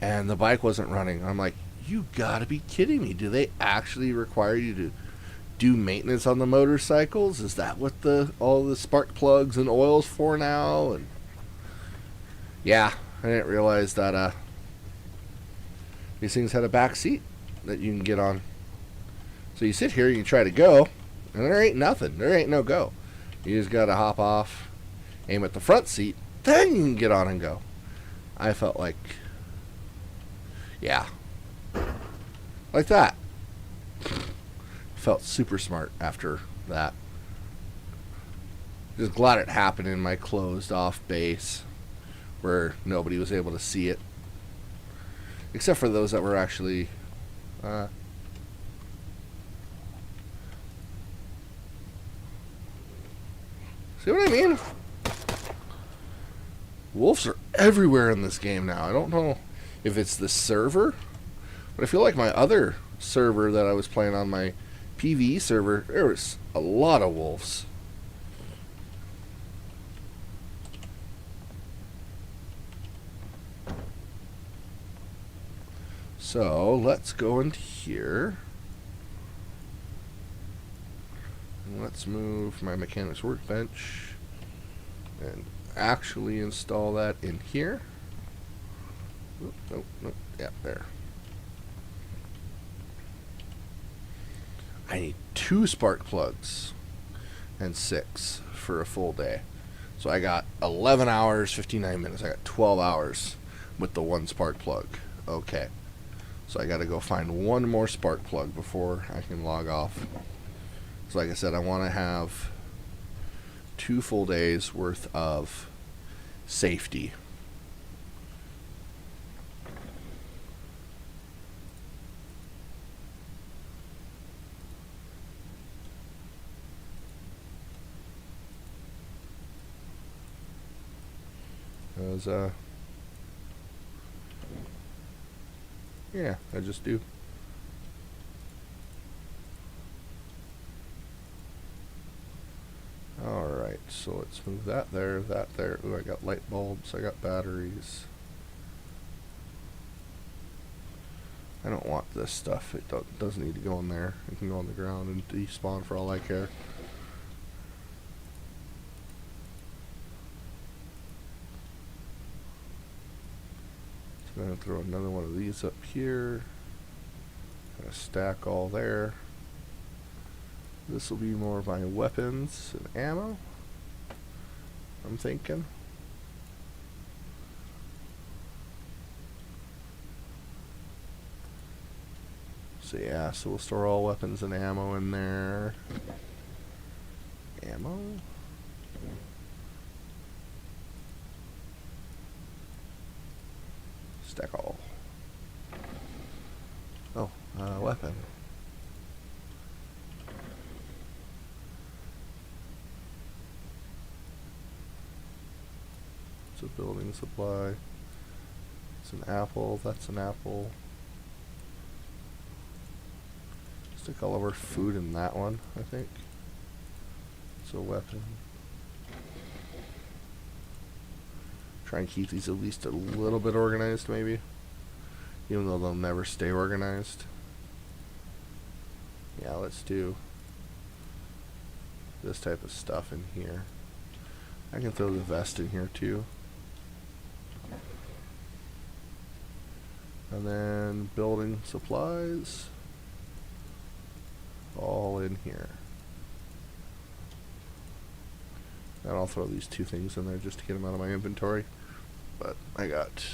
And the bike wasn't running. I'm like, you gotta be kidding me. Do they actually require you to do maintenance on the motorcycles? Is that what all the spark plugs and oil's for now? And yeah, I didn't realize that these things had a back seat that you can get on. So you sit here, you try to go, and there ain't nothing. There ain't no go. You just gotta hop off, aim at the front seat, then you can get on and go. I felt like, yeah, like that. Felt super smart after that. Just glad it happened in my closed off base where nobody was able to see it. Except for those that were actually see what I mean? Wolves are everywhere in this game now. I don't know if it's the server, but I feel like my other server that I was playing on, my PvE server, there was a lot of wolves. So let's go into here. And let's move my mechanics workbench and actually install that in here. Oop, nope, nope, yeah, there. I need 2 spark plugs and 6 for a full day. So I got 11 hours, 59 minutes. I got 12 hours with the 1 spark plug. Okay. So I got to go find 1 more spark plug before I can log off. So like I said, I want to have 2 full days worth of safety. Because, yeah, I just do. Alright, so let's move that there, that there. Ooh, I got light bulbs, I got batteries. I don't want this stuff. It doesn't need to go in there. It can go on the ground and despawn for all I care. So I'm going to throw another one of these up here. Kind of stack all there. This will be more of my weapons and ammo, I'm thinking. So yeah, so we'll store all weapons and ammo in there. Ammo? Stack all. Oh, weapon. It's a building supply. It's an apple. That's an apple. Stick all of our food in that one, I think. It's a weapon. Try and keep these at least a little bit organized, maybe. Even though they'll never stay organized. Yeah, let's do this type of stuff in here. I can throw the vest in here too. And then building supplies. All in here. And I'll throw these 2 things in there just to get them out of my inventory. But I got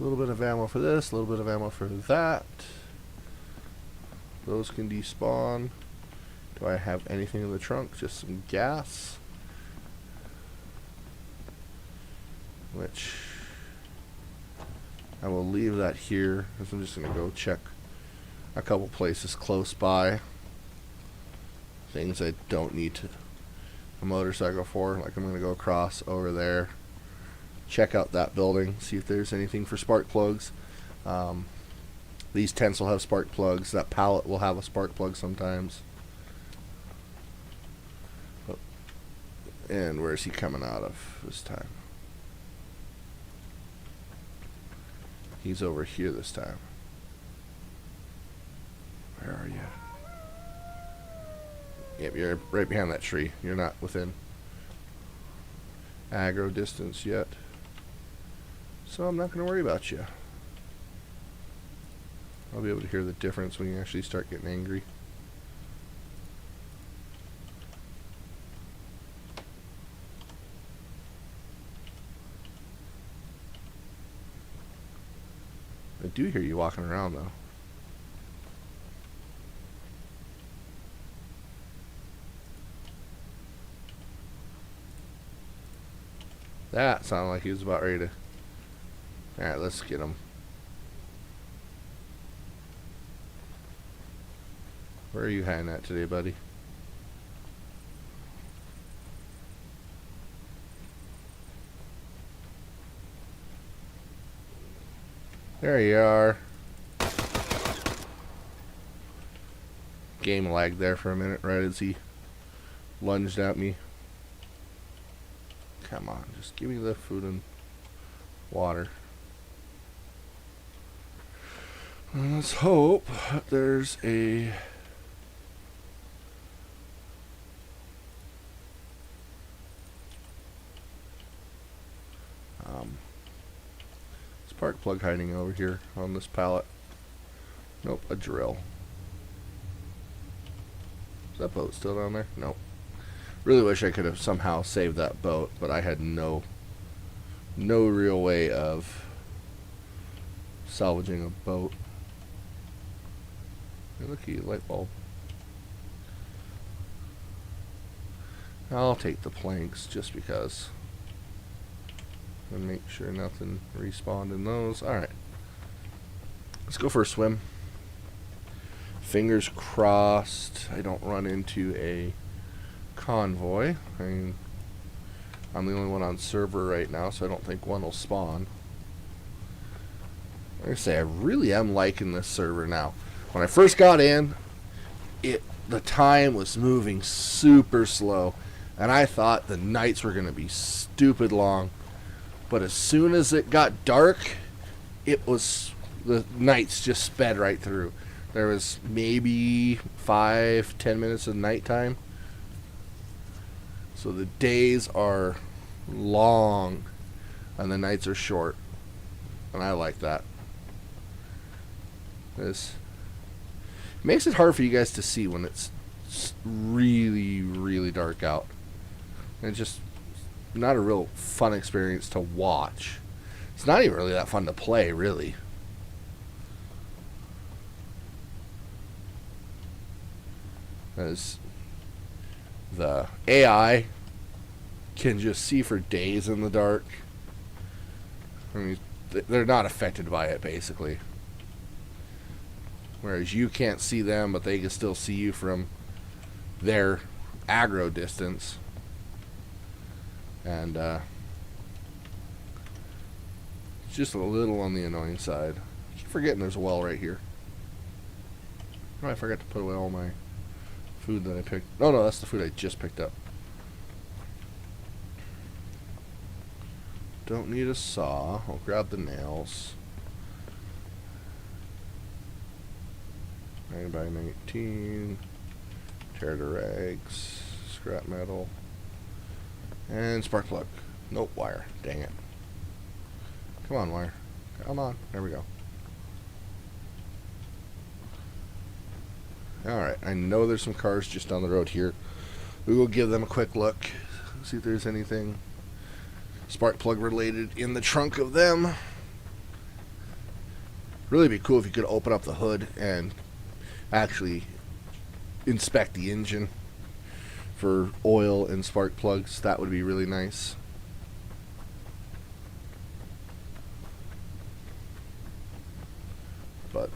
a little bit of ammo for this, a little bit of ammo for that. Those can despawn. Do I have anything in the trunk? Just some gas. Which I will leave that here because I'm just going to go check a couple places close by. Things I don't need a motorcycle for. Like I'm going to go across over there, check out that building, see if there's anything for spark plugs. These tents will have spark plugs. That pallet will have a spark plug sometimes. Oh. And where's he coming out of this time? He's over here this time. Where are you? Yep, you're right behind that tree. You're not within aggro distance yet. So I'm not going to worry about you. I'll be able to hear the difference when you actually start getting angry. I do hear you walking around though. That sounded like he was about ready to... Alright, let's get him. Where are you hiding at today, buddy? There you are. Game lagged there for a minute right as he lunged at me. Come on, just give me the food and water. And let's hope there's a... spark plug hiding over here on this pallet. Nope, a drill. Is that boat still down there? Nope. Really wish I could have somehow saved that boat, but I had no real way of salvaging a boat. Hey, looky, light bulb. I'll take the planks just because. And make sure nothing respawned in those. Alright. Let's go for a swim. Fingers crossed I don't run into a convoy. I mean, I'm the only one on server right now, so I don't think one will spawn. Like I say, I really am liking this server now. When I first got in, the time was moving super slow, and I thought the nights were going to be stupid long. But as soon as it got dark, the nights just sped right through. There was maybe 5-10 minutes of nighttime. So the days are long and the nights are short. And I like that. This makes it hard for you guys to see when it's really, really dark out. And it's just not a real fun experience to watch. It's not even really that fun to play, really. As the AI can just see for days in the dark. I mean, they're not affected by it, basically. Whereas you can't see them, but they can still see you from their aggro distance. And it's just a little on the annoying side. I keep forgetting there's a well right here. Oh, I forgot to put away all my food that I picked. Oh no, that's the food I just picked up. Don't need a saw. I'll grab the nails. 9 by 19. Tear to rags. Scrap metal. And spark plug. Nope, wire. Dang it. Come on, wire. Come on. There we go. Alright, I know there's some cars just down the road here. We will give them a quick look. See if there's anything spark plug related in the trunk of them. Really be cool if you could open up the hood and actually inspect the engine for oil and spark plugs. That would be really nice. But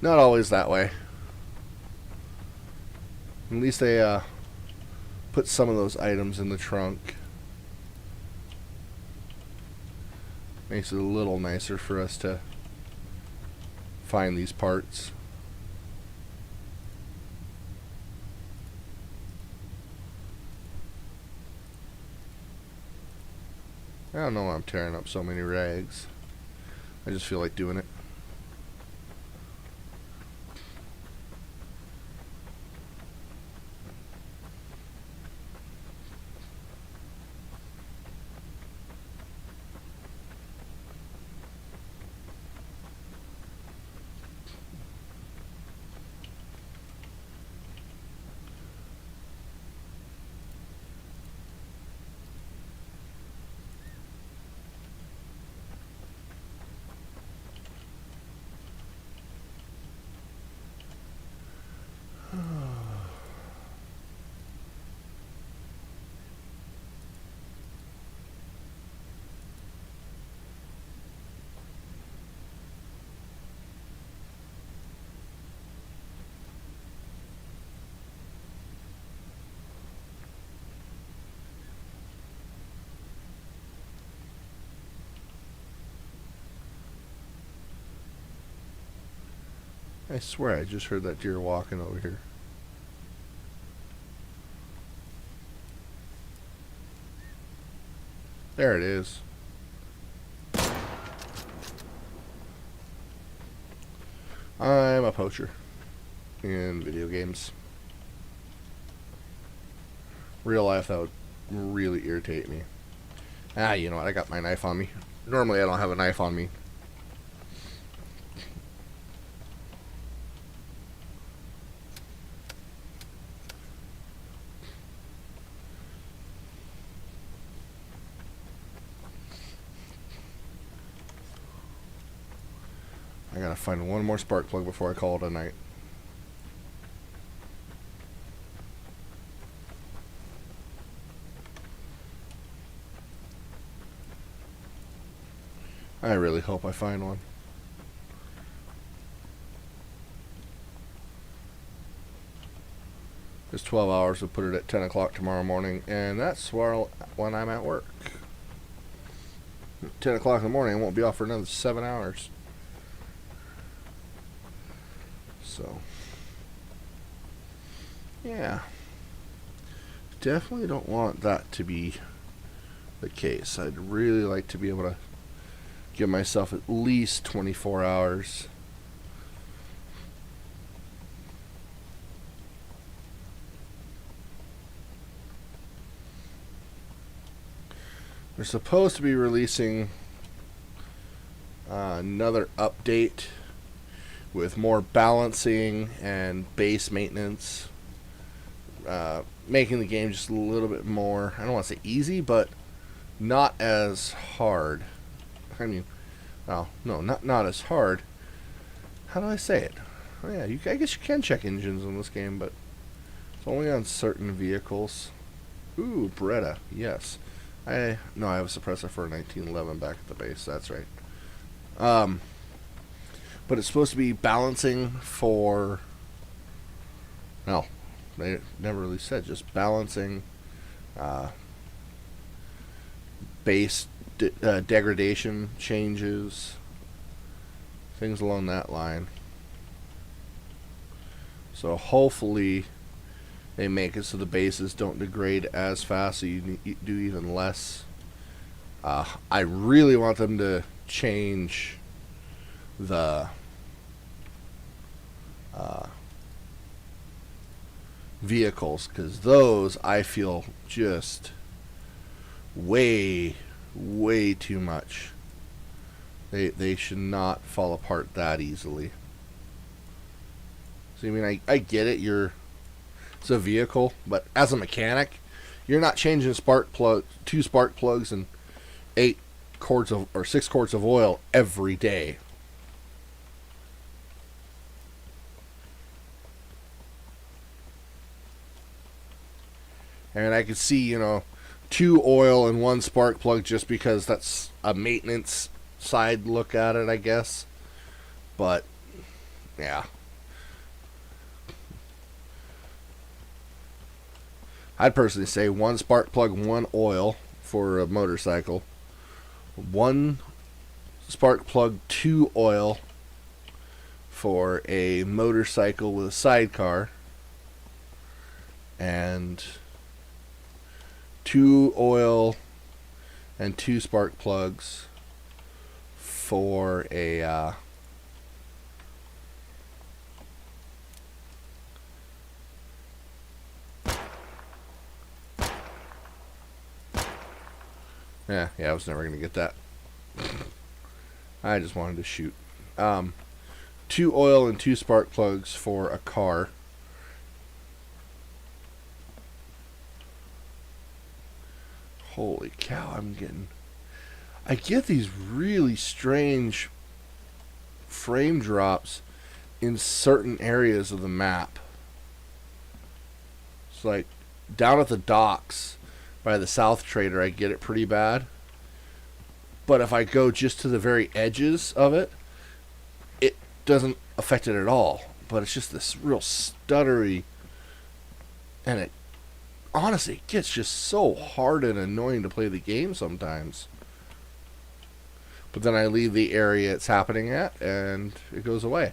not always that way. At least they put some of those items in the trunk. Makes it a little nicer for us to find these parts. I don't know why I'm tearing up so many rags. I just feel like doing it. I swear I just heard that deer walking over here. There it is. I'm a poacher in video games. Real life, that would really irritate me. Ah, you know what? I got my knife on me. Normally, I don't have a knife on me. I gotta find one more spark plug before I call it a night. I really hope I find one. It's 12 hours, we'll put it at 10 o'clock tomorrow morning, and that's when I'm at work. 10 o'clock in the morning, I won't be off for another 7 hours. So, yeah. Definitely don't want that to be the case. I'd really like to be able to give myself at least 24 hours. They're supposed to be releasing another update with more balancing and base maintenance, making the game just a little bit more, I don't want to say easy, but not as hard. I mean, well, no, not as hard. How do I say it? Oh, yeah, I guess you can check engines in this game, but it's only on certain vehicles. Ooh, Beretta, yes. I have a suppressor for a 1911 back at the base, that's right. But it's supposed to be balancing for... No, they never really said, just balancing base degradation changes, things along that line. So hopefully they make it so the bases don't degrade as fast, so you do even less. I really want them to change the vehicles, because those I feel just way too much. They should not fall apart that easily. So I mean, I get it, it's a vehicle, but as a mechanic, you're not changing two spark plugs and 6 quarts of oil every day. And I could see, 2 oil and 1 spark plug just because that's a maintenance side look at it, I guess. But, yeah. I'd personally say 1 spark plug, 1 oil for a motorcycle. 1 spark plug, 2 oil for a motorcycle with a sidecar. And 2 oil and 2 spark plugs for a yeah, I was never gonna get that. I just wanted to shoot. 2 oil and 2 spark plugs for a car. Holy cow, I get these really strange frame drops in certain areas of the map. It's like down at the docks by the South Trader, I get it pretty bad. But if I go just to the very edges of it, it doesn't affect it at all. But it's just this real stuttery, and it honestly, it gets just so hard and annoying to play the game sometimes. But then I leave the area it's happening at, and it goes away.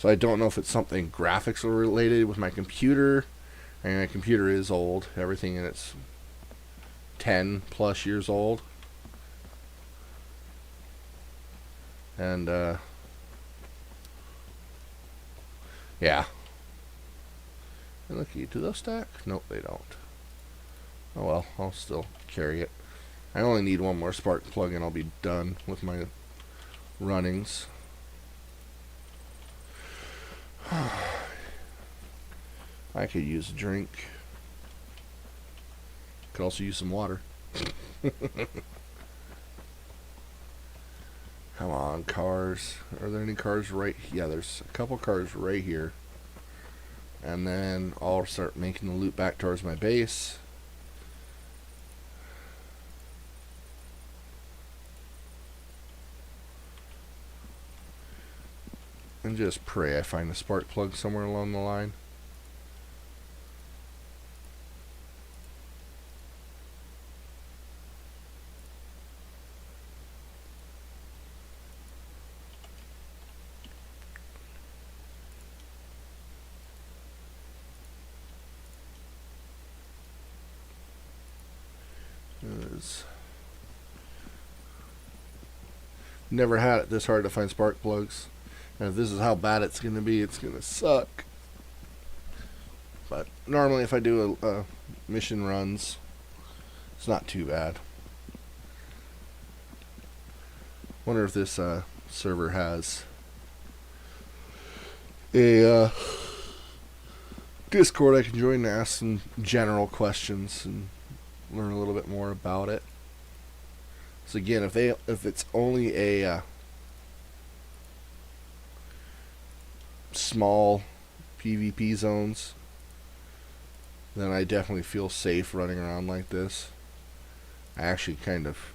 So I don't know if it's something graphics related with my computer. And my computer is old. Everything in it's 10 plus years old. And yeah. And look, do those stack? Nope, they don't. Oh well, I'll still carry it. I only need one more spark plug and I'll be done with my runnings. I could use a drink. Could also use some water. Come on, cars. Are there any cars right? Yeah, there's a couple cars right here. And then I'll start making the loop back towards my base. And just pray I find a spark plug somewhere along the line. Never had it this hard to find spark plugs. And if this is how bad it's going to be, it's going to suck. But normally if I do a mission runs, it's not too bad. Wonder if this server has a Discord I can join and ask some general questions and learn a little bit more about it. So again, if it's only a small PvP zones, then I definitely feel safe running around like this. I actually kind of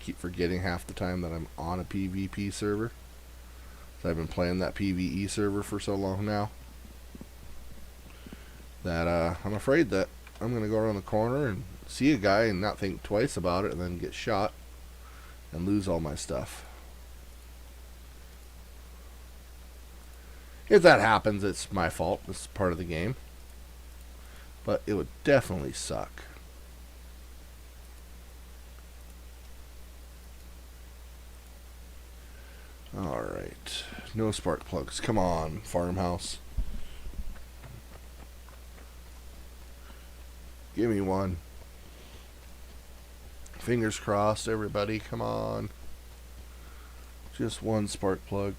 keep forgetting half the time that I'm on a PvP server. So I've been playing that PvE server for so long now that I'm afraid that I'm going to go around the corner and see a guy and not think twice about it and then get shot and lose all my stuff. If that happens, it's my fault. It's part of the game. But it would definitely suck. Alright. No spark plugs. Come on, farmhouse. Give me one. Fingers crossed, everybody. Come on. Just one spark plug.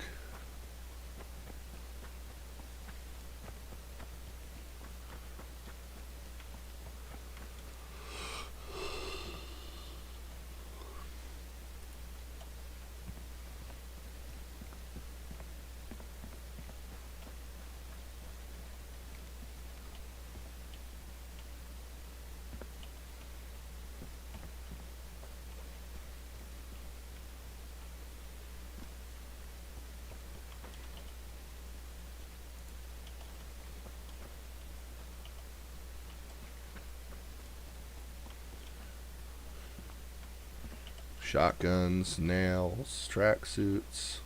Shotguns, nails, tracksuits,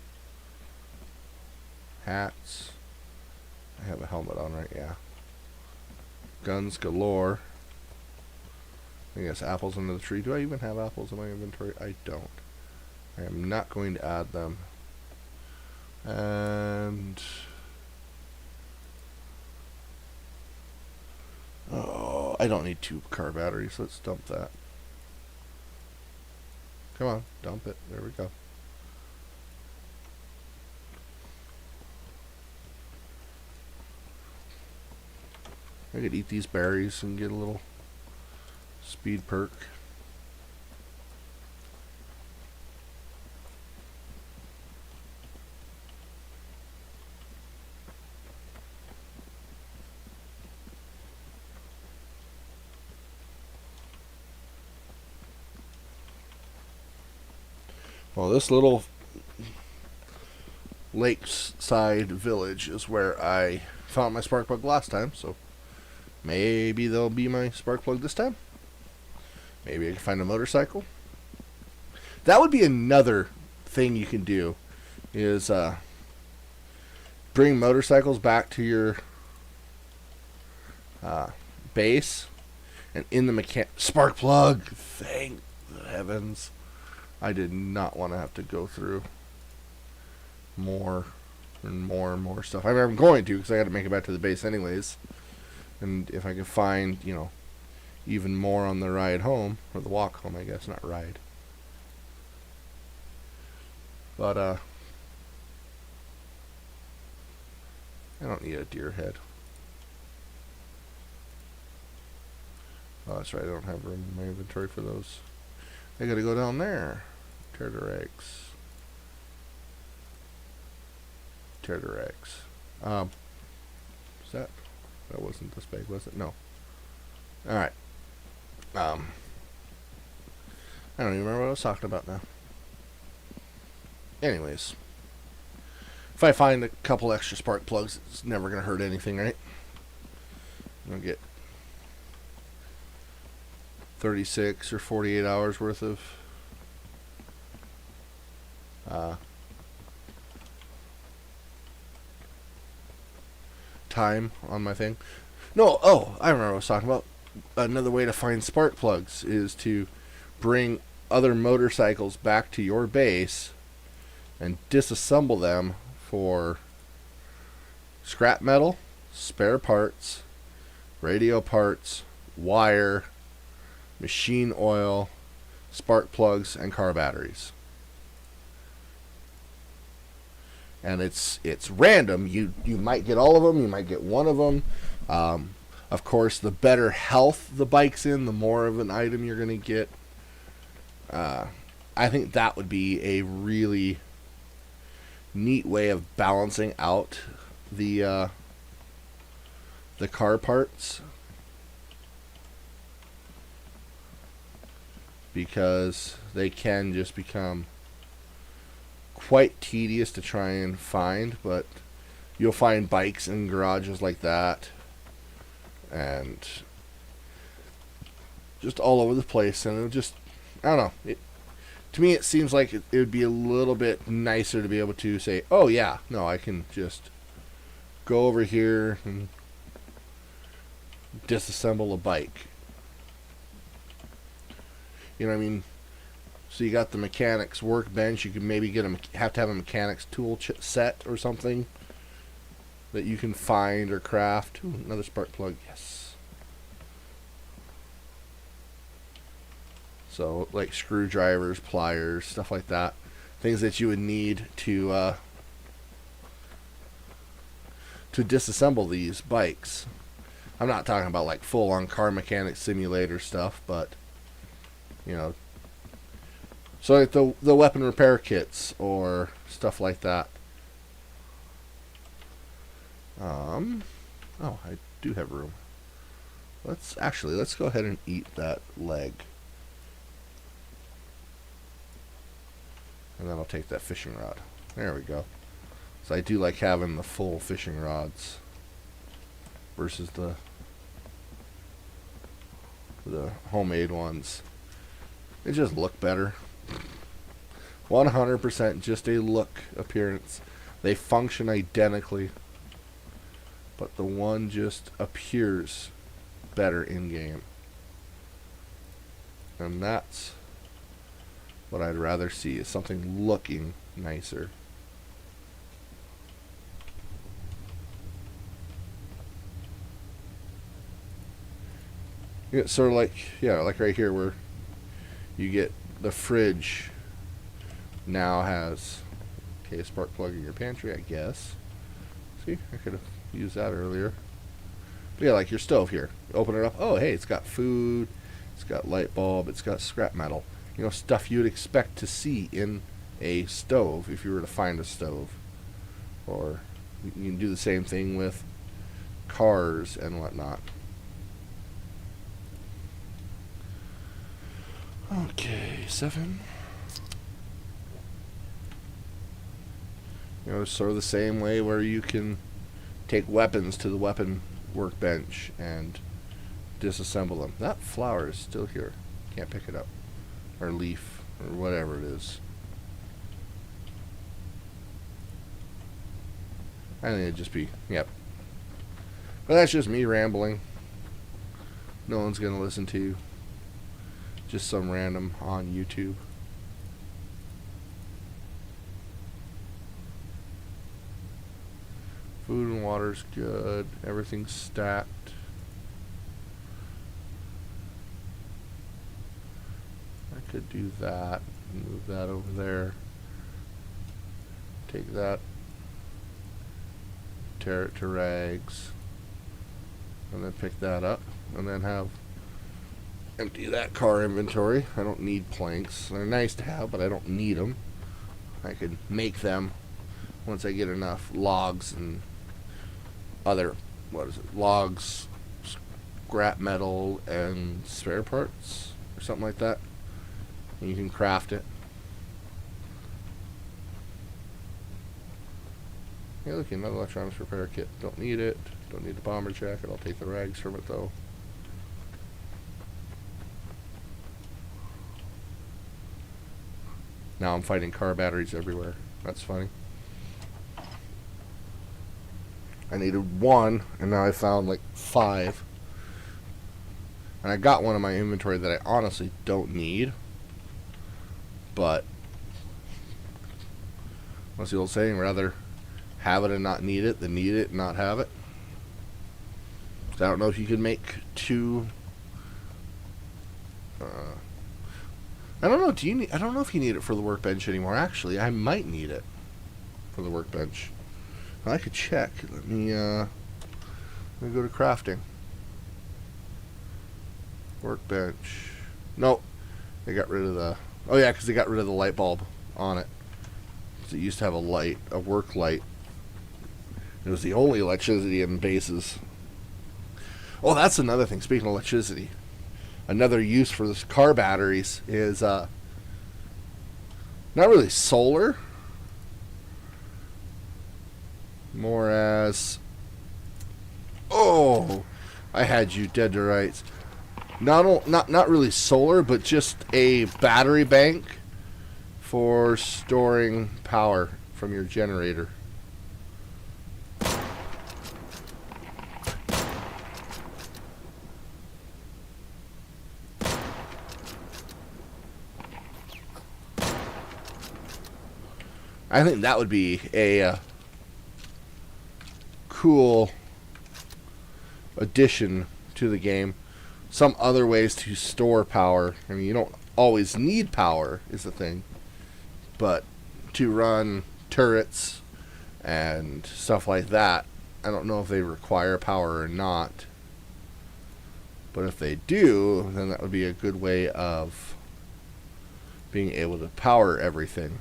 hats. I have a helmet on, right? Yeah. Guns galore. I guess apples under the tree. Do I even have apples in my inventory? I don't. I am not going to add them. And oh, I don't need 2 car batteries. Let's dump that. Come on, dump it. There we go. I could eat these berries and get a little speed perk. Well, this little lakeside village is where I found my spark plug last time, so maybe they'll be my spark plug this time. Maybe I can find a motorcycle. That would be another thing you can do, is bring motorcycles back to your base, and in the spark plug. Thank the heavens! I did not want to have to go through more and more stuff. I mean, I'm going to, because I got to make it back to the base anyways. And if I can find, you know, even more on the ride home, or the walk home, I guess, not ride. But I don't need a deer head. Oh, that's right, I don't have room in my inventory for those. I gotta go down there. Terror eggs. Terror eggs. Is that wasn't this big, was it? No. Alright. I don't even remember what I was talking about now. Anyways. If I find a couple extra spark plugs, it's never gonna hurt anything, right? I'll get 36 or 48 hours worth of time on my thing. No, oh, I remember what I was talking about. Another way to find spark plugs is to bring other motorcycles back to your base and disassemble them for scrap metal, spare parts, radio parts, wire, machine oil, spark plugs, and car batteries. And it's random. You might get all of them. You might get one of them. Of course, the better health the bike's in, the more of an item you're going to get. I think that would be a really neat way of balancing out the car parts, because they can just become quite tedious to try and find. But you'll find bikes in garages like that, and just all over the place, and it'll just, I don't know, to me it seems like it would be a little bit nicer to be able to say, oh yeah, no, I can just go over here and disassemble a bike. You know what I mean? So you got the mechanics workbench. You could maybe get have to have a mechanics tool set or something that you can find or craft. Ooh, another spark plug, yes. So like screwdrivers, pliers, stuff like that, things that you would need to disassemble these bikes. I'm not talking about like full-on car mechanic simulator stuff, but you know, so like the weapon repair kits or stuff like that. Oh, I do have room. Let's go ahead and eat that leg. And then I'll take that fishing rod. There we go. So I do like having the full fishing rods versus the homemade ones. They just look better. 100% just a look appearance. They function identically, but the one just appears better in game. And that's what I'd rather see, is something looking nicer. Yeah, sort of like, yeah, like right here where you get the fridge now has, okay, a spark plug in your pantry, I guess. See, I could have used that earlier. But yeah, like your stove here. You open it up, oh hey, it's got food, it's got light bulb, it's got scrap metal. You know, stuff you would expect to see in a stove if you were to find a stove. Or you can do the same thing with cars and whatnot. Okay, 7. You know, it's sort of the same way where you can take weapons to the weapon workbench and disassemble them. That flower is still here. Can't pick it up. Or leaf, or whatever it is. I think it'd just be, yep. But that's just me rambling. No one's going to listen to. Just some random on YouTube. Food and water's good. Everything's stacked. I could do that. Move that over there. Take that. Tear it to rags. And then pick that up. And then have empty that car inventory. I don't need planks. They're nice to have, but I don't need them. I could make them once I get enough logs and other, logs, scrap metal, and spare parts, or something like that. And you can craft it. Yeah, look, another electronics repair kit. Don't need it. Don't need the bomber jacket. I'll take the rags from it, though. Now I'm fighting car batteries everywhere. That's funny. I needed one, and now I found like 5. And I got one in my inventory that I honestly don't need. But what's the old saying? Rather have it and not need it than need it and not have it. So I don't know if you could make 2. I don't know. Do you need? I don't know if you need it for the workbench anymore. Actually, I might need it for the workbench. I could check. Let me go to crafting. Workbench. Nope. They got rid of the. Oh yeah, because they got rid of the light bulb on it. So it used to have a light, a work light. It was the only electricity in bases. Oh, that's another thing. Speaking of electricity, another use for this car batteries is not really solar. More as, oh, I had you dead to rights. Not really solar, but just a battery bank for storing power from your generator. I think that would be a cool addition to the game. Some other ways to store power. I mean, you don't always need power, is the thing. But to run turrets and stuff like that, I don't know if they require power or not. But if they do, then that would be a good way of being able to power everything.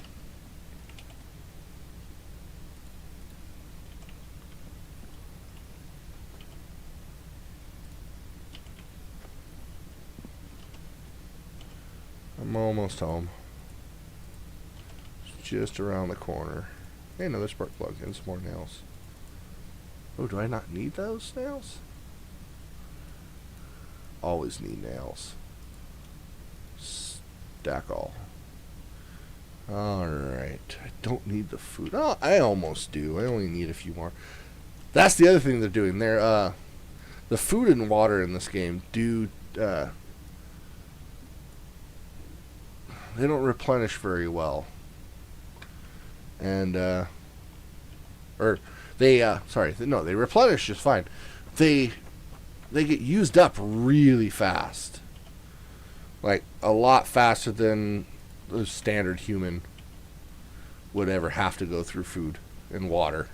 I'm almost home. It's just around the corner. Hey, another spark plug and some more nails. Oh, do I not need those nails? Always need nails. Stack all. Alright. I don't need the food. Oh, I almost do. I only need a few more. That's the other thing they're doing. They're, the food and water in this game do, they don't replenish very well. And, they replenish just fine. They get used up really fast. Like, a lot faster than the standard human would ever have to go through food and water.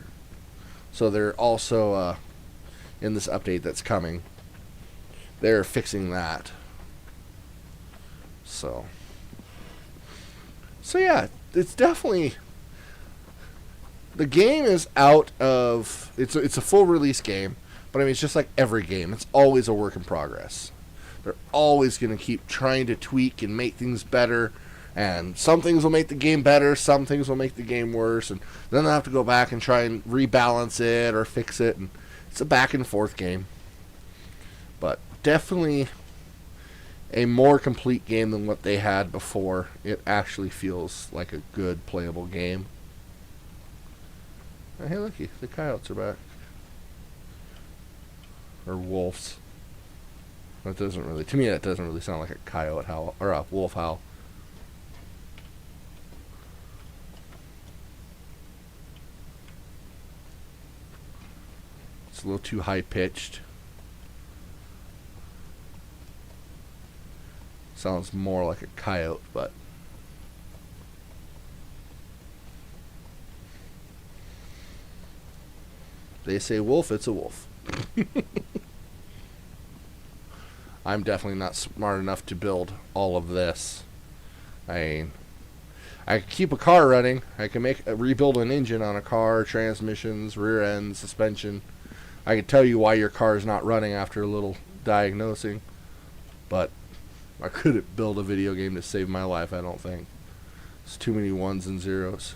So they're also, in this update that's coming, they're fixing that. So yeah, it's definitely, the game is out of, it's a full release game, but I mean, it's just like every game. It's always a work in progress. They're always going to keep trying to tweak and make things better, and some things will make the game better, some things will make the game worse, and then they'll have to go back and try and rebalance it or fix it, and it's a back and forth game. But definitely a more complete game than what they had before. It actually feels like a good playable game. Oh, hey, looky, the coyotes are back. Or wolves. That doesn't really, to me, that doesn't really sound like a coyote howl or a wolf howl. It's a little too high pitched. Sounds more like a coyote, but they say wolf, it's a wolf. I'm definitely not smart enough to build all of this. I can keep a car running. I can rebuild an engine on a car, transmissions, rear end, suspension. I can tell you why your car is not running after a little diagnosing, but I couldn't build a video game to save my life, I don't think. It's too many ones and zeros.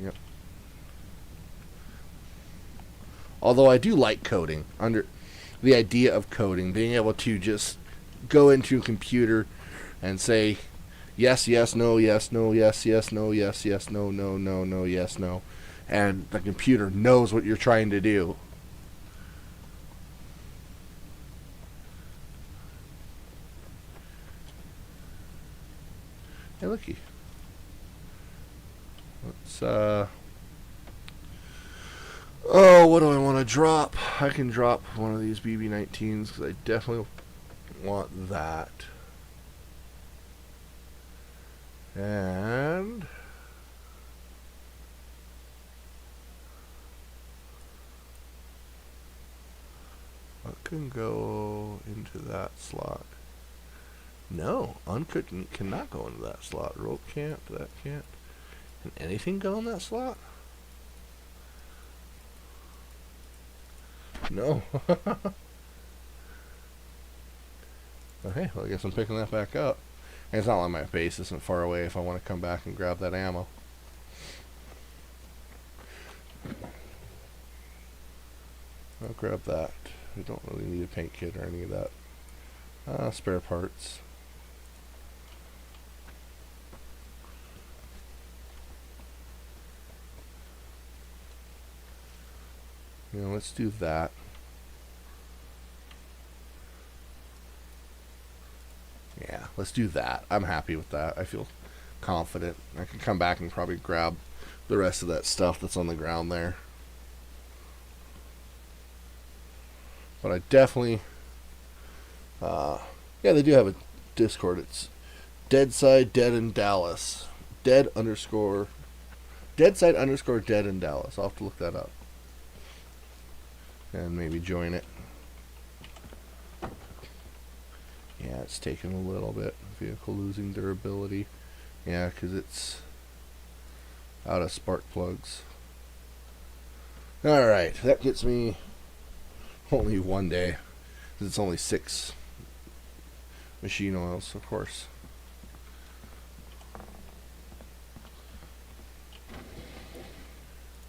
Yep. Although I do like coding, under the idea of coding, being able to just go into a computer and say yes, yes, no, yes, no, yes, yes, no, yes, yes, no, no, no, no, yes, no, and the computer knows what you're trying to do. Hey, looky. Let's oh, what do I want to drop? I can drop one of these BB-19s because I definitely want that. And what can go into that slot? No, uncooked meat cannot go into that slot. Rope can't, that can't. Can anything go in that slot? No. Okay, well, I guess I'm picking that back up. And it's not like my base isn't far away if I want to come back and grab that ammo. I'll grab that. I don't really need a paint kit or any of that. Spare parts. You know, let's do that. Yeah, let's do that. I'm happy with that. I feel confident. I can come back and probably grab the rest of that stuff that's on the ground there. But I definitely, yeah, they do have a Discord. It's Deadside Dead in Dallas. Deadside _ Dead in Dallas. I'll have to look that up and maybe join it. Yeah, it's taking a little bit. Vehicle losing durability. Yeah, because it's out of spark plugs. Alright, that gets me only one day. It's only 6 machine oils, of course.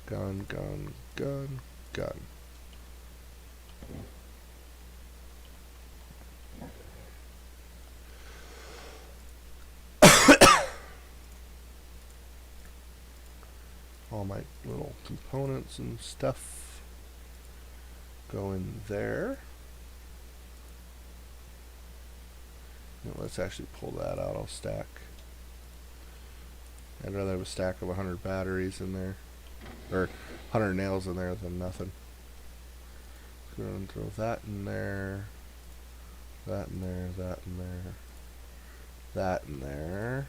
Gun, gun, gun, gun. All my little components and stuff go in there. Now let's actually pull that out. I'll stack. I'd rather have a stack of 100 batteries in there, or 100 nails in there than nothing. So we're going to throw that in there, that in there, that in there, that in there.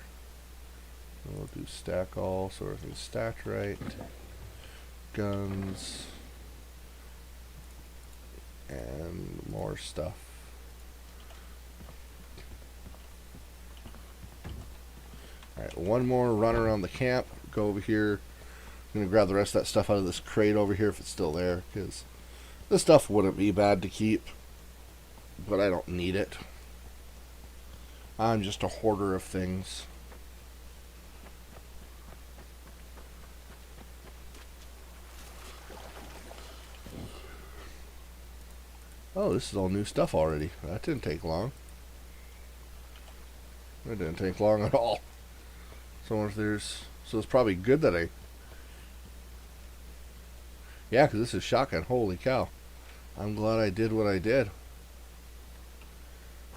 We'll do stack all so everything's stacked right. Guns and more stuff. Alright, one more run around the camp. Go over here. I'm going to grab the rest of that stuff out of this crate over here if it's still there, because this stuff wouldn't be bad to keep, but I don't need it. I'm just a hoarder of things. Oh, this is all new stuff already. That didn't take long. It didn't take long at all. So if there's, so it's probably good that yeah, because this is shotgun. Holy cow! I'm glad I did what I did.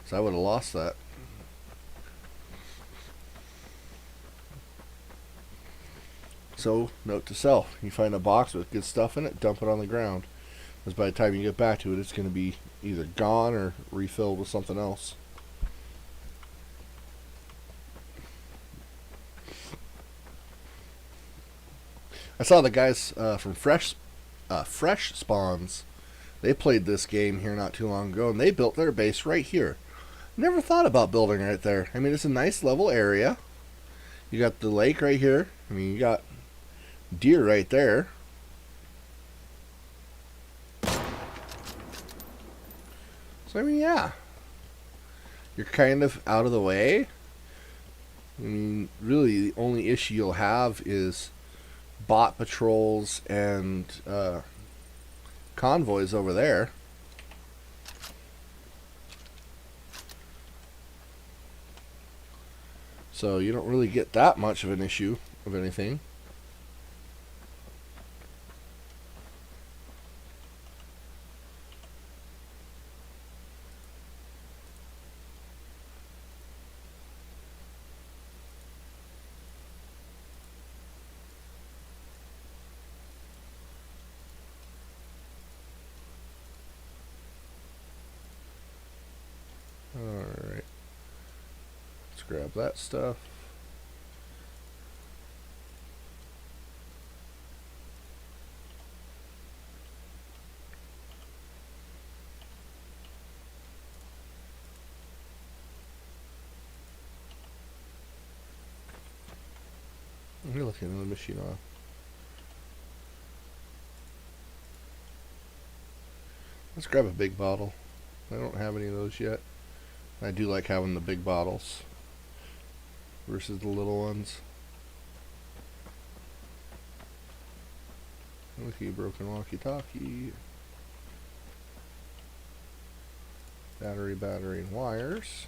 So I would have lost that. So, note to self, you find a box with good stuff in it, dump it on the ground. Because by the time you get back to it, it's going to be either gone or refilled with something else. I saw the guys from Fresh Spawns. They played this game here not too long ago, and they built their base right here. Never thought about building right there. I mean, it's a nice level area. You got the lake right here. I mean, you got deer right there. So, I mean, yeah. You're kind of out of the way. I mean, really, the only issue you'll have is bot patrols and convoys over there. So you don't really get that much of an issue of anything. Alright. Let's grab that stuff. You're looking at the machine off. Let's grab a big bottle. I don't have any of those yet. I do like having the big bottles versus the little ones. Look at you, broken walkie-talkie. Battery, and wires.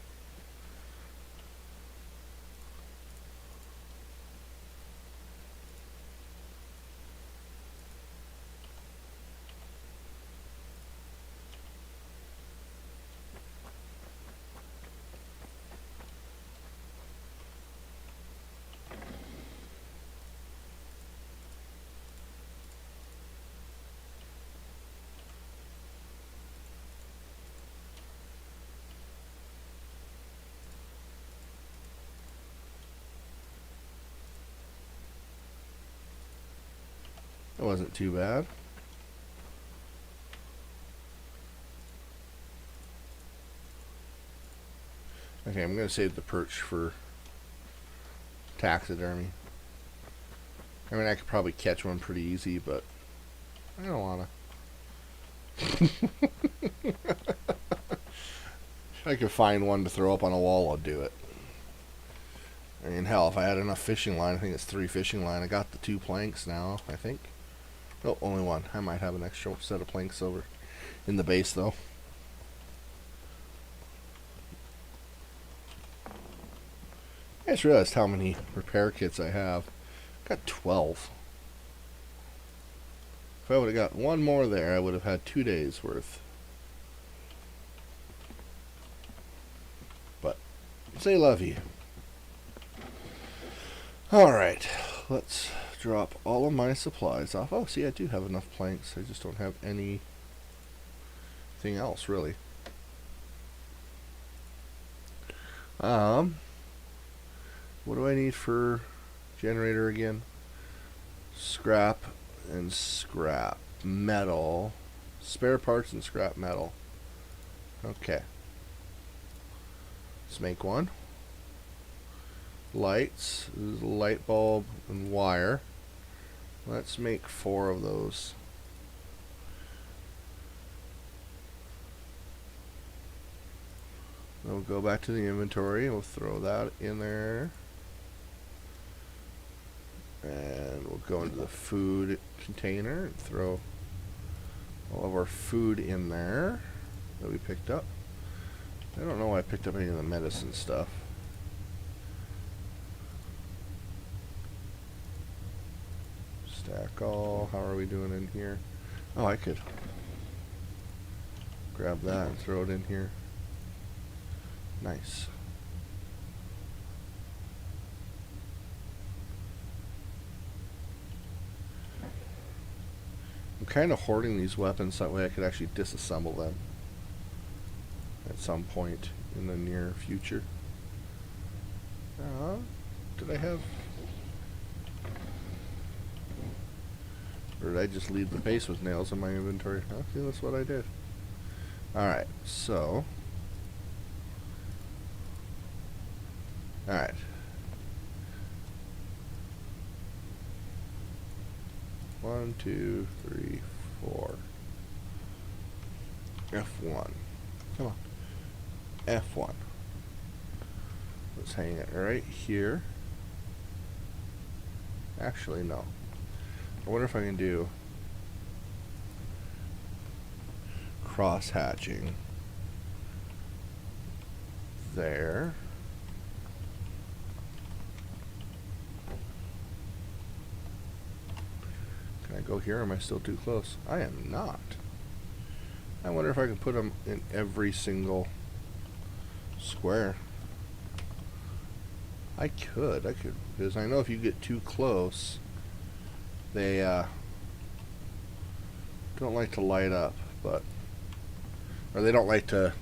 It wasn't too bad. Okay, I'm going to save the perch for taxidermy. I mean, I could probably catch one pretty easy, but I don't want to. If I could find one to throw up on a wall, I'll do it. I mean, hell, if I had enough fishing line, I think it's 3 fishing line. I got the 2 planks now, I think. Oh, only 1. I might have an extra set of planks over in the base, though. I just realized how many repair kits I have. I got 12. If I would have got 1 more there, I would have had 2 days worth. But, say love you. Alright, let's drop all of my supplies off. Oh, see, I do have enough planks. I just don't have anything else, really. What do I need for generator again? Scrap and scrap metal. Spare parts and scrap metal. Okay. Let's make one. Lights. This is a light bulb and wire. Let's make 4 of those. Then we'll go back to the inventory. We'll throw that in there. And we'll go into the food container and throw all of our food in there that we picked up. I don't know why I picked up any of the medicine stuff. Stack all. How are we doing in here? Oh, I could grab that and throw it in here. Nice. I'm kind of hoarding these weapons so that way I could actually disassemble them at some point in the near future. Did I have... Or did I just leave the base with nails in my inventory? I think that's what I did. Alright, so... Alright. One, two, three, four. F1. Come on. F1. Let's hang it right here. Actually, no. I wonder if I can do cross hatching there. Can I go here or am I still too close? I am not. I wonder if I can put them in every single square. I could, because I know if you get too close, they don't like to light up, but, or they don't like to, it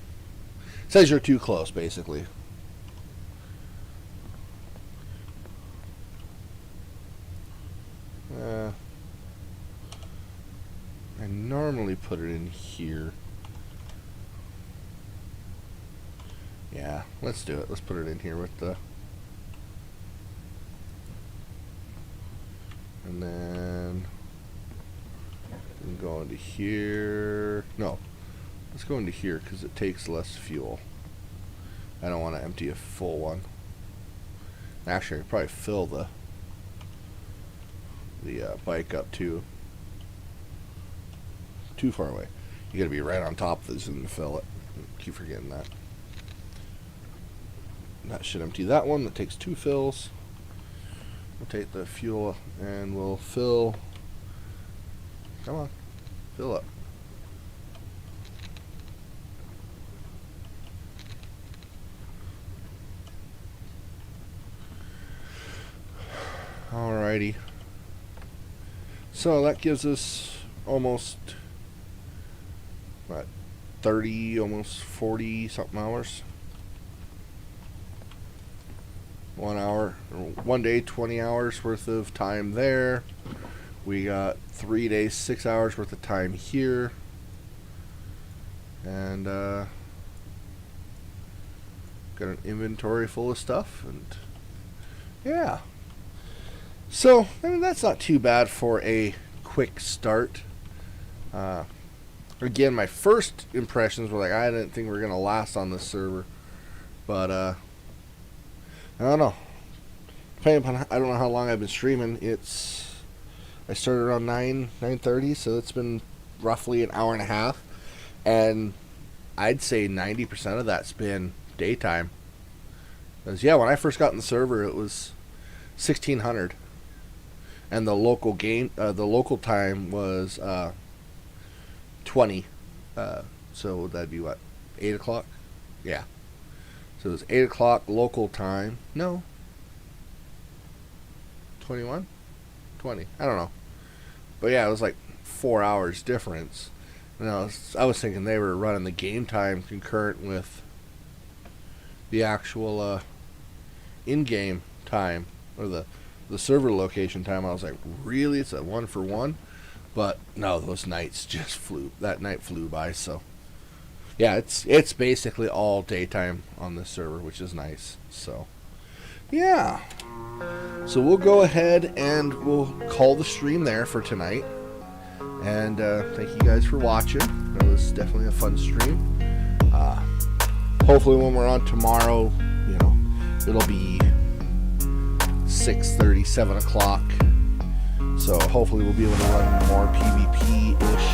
says you're too close, basically. I normally put it in here. Yeah, let's do it. Let's put it in here with the... And then... we can go into here... No. Let's go into here because it takes less fuel. I don't want to empty a full one. Actually, I could probably fill the bike up too far away. You gotta be right on top of this and fill it. Keep forgetting that. That should empty that one. That takes 2 fills. We'll take the fuel and we'll fill. Come on, fill up. Alrighty. So that gives us almost, what, 30, almost 40 something hours. 1 hour, 1 day, 20 hours worth of time there. We got 3 days, 6 hours worth of time here. And got an inventory full of stuff, and yeah. So, I mean, that's not too bad for a quick start. Again, my first impressions were like, I didn't think we were going to last on this server. But, I don't know. Depending upon, I don't know how long I've been streaming. I started around 9:30, so it's been roughly an hour and a half. And I'd say 90% of that's been daytime. Because, yeah, when I first got in the server, it was 1600. And the local time was 20. So that'd be what, 8 o'clock? Yeah. So it was 8 o'clock local time. No. 21? 20. I don't know. But yeah, it was like 4 hours difference. And I was thinking they were running the game time concurrent with the actual in-game time, or the server location time. I was like, really? It's a 1-for-1? But no, those nights just flew. That night flew by. So yeah, it's basically all daytime on this server, which is nice. So yeah. So we'll go ahead and we'll call the stream there for tonight. And thank you guys for watching. It was definitely a fun stream. Hopefully when we're on tomorrow, you know, it'll be 6:30, 7 o'clock. So hopefully we'll be able to run more PvP-ish.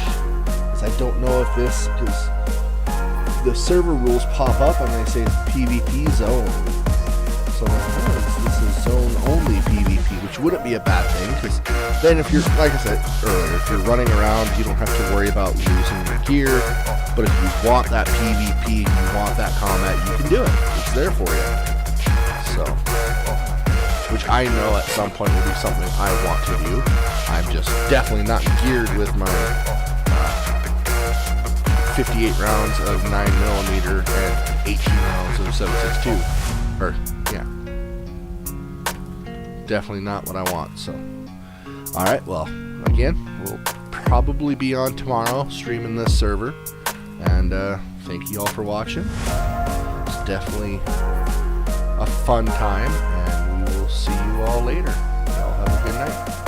Because I don't know if this, because the server rules pop up and they say PvP zone. So I'm like, oh, this is zone only PvP, which wouldn't be a bad thing, because then if you're, like I said earlier, if you're running around, you don't have to worry about losing your gear. But if you want that PvP, you want that combat, you can do it. It's there for you. So, which I know at some point will be something I want to do. I'm just definitely not geared with my 58 rounds of 9mm and 18 rounds of 7.62. Or, yeah. Definitely not what I want, so. Alright, well, again, we'll probably be on tomorrow streaming this server. And thank you all for watching. It's definitely a fun time, and we will see you all later. Y'all have a good night.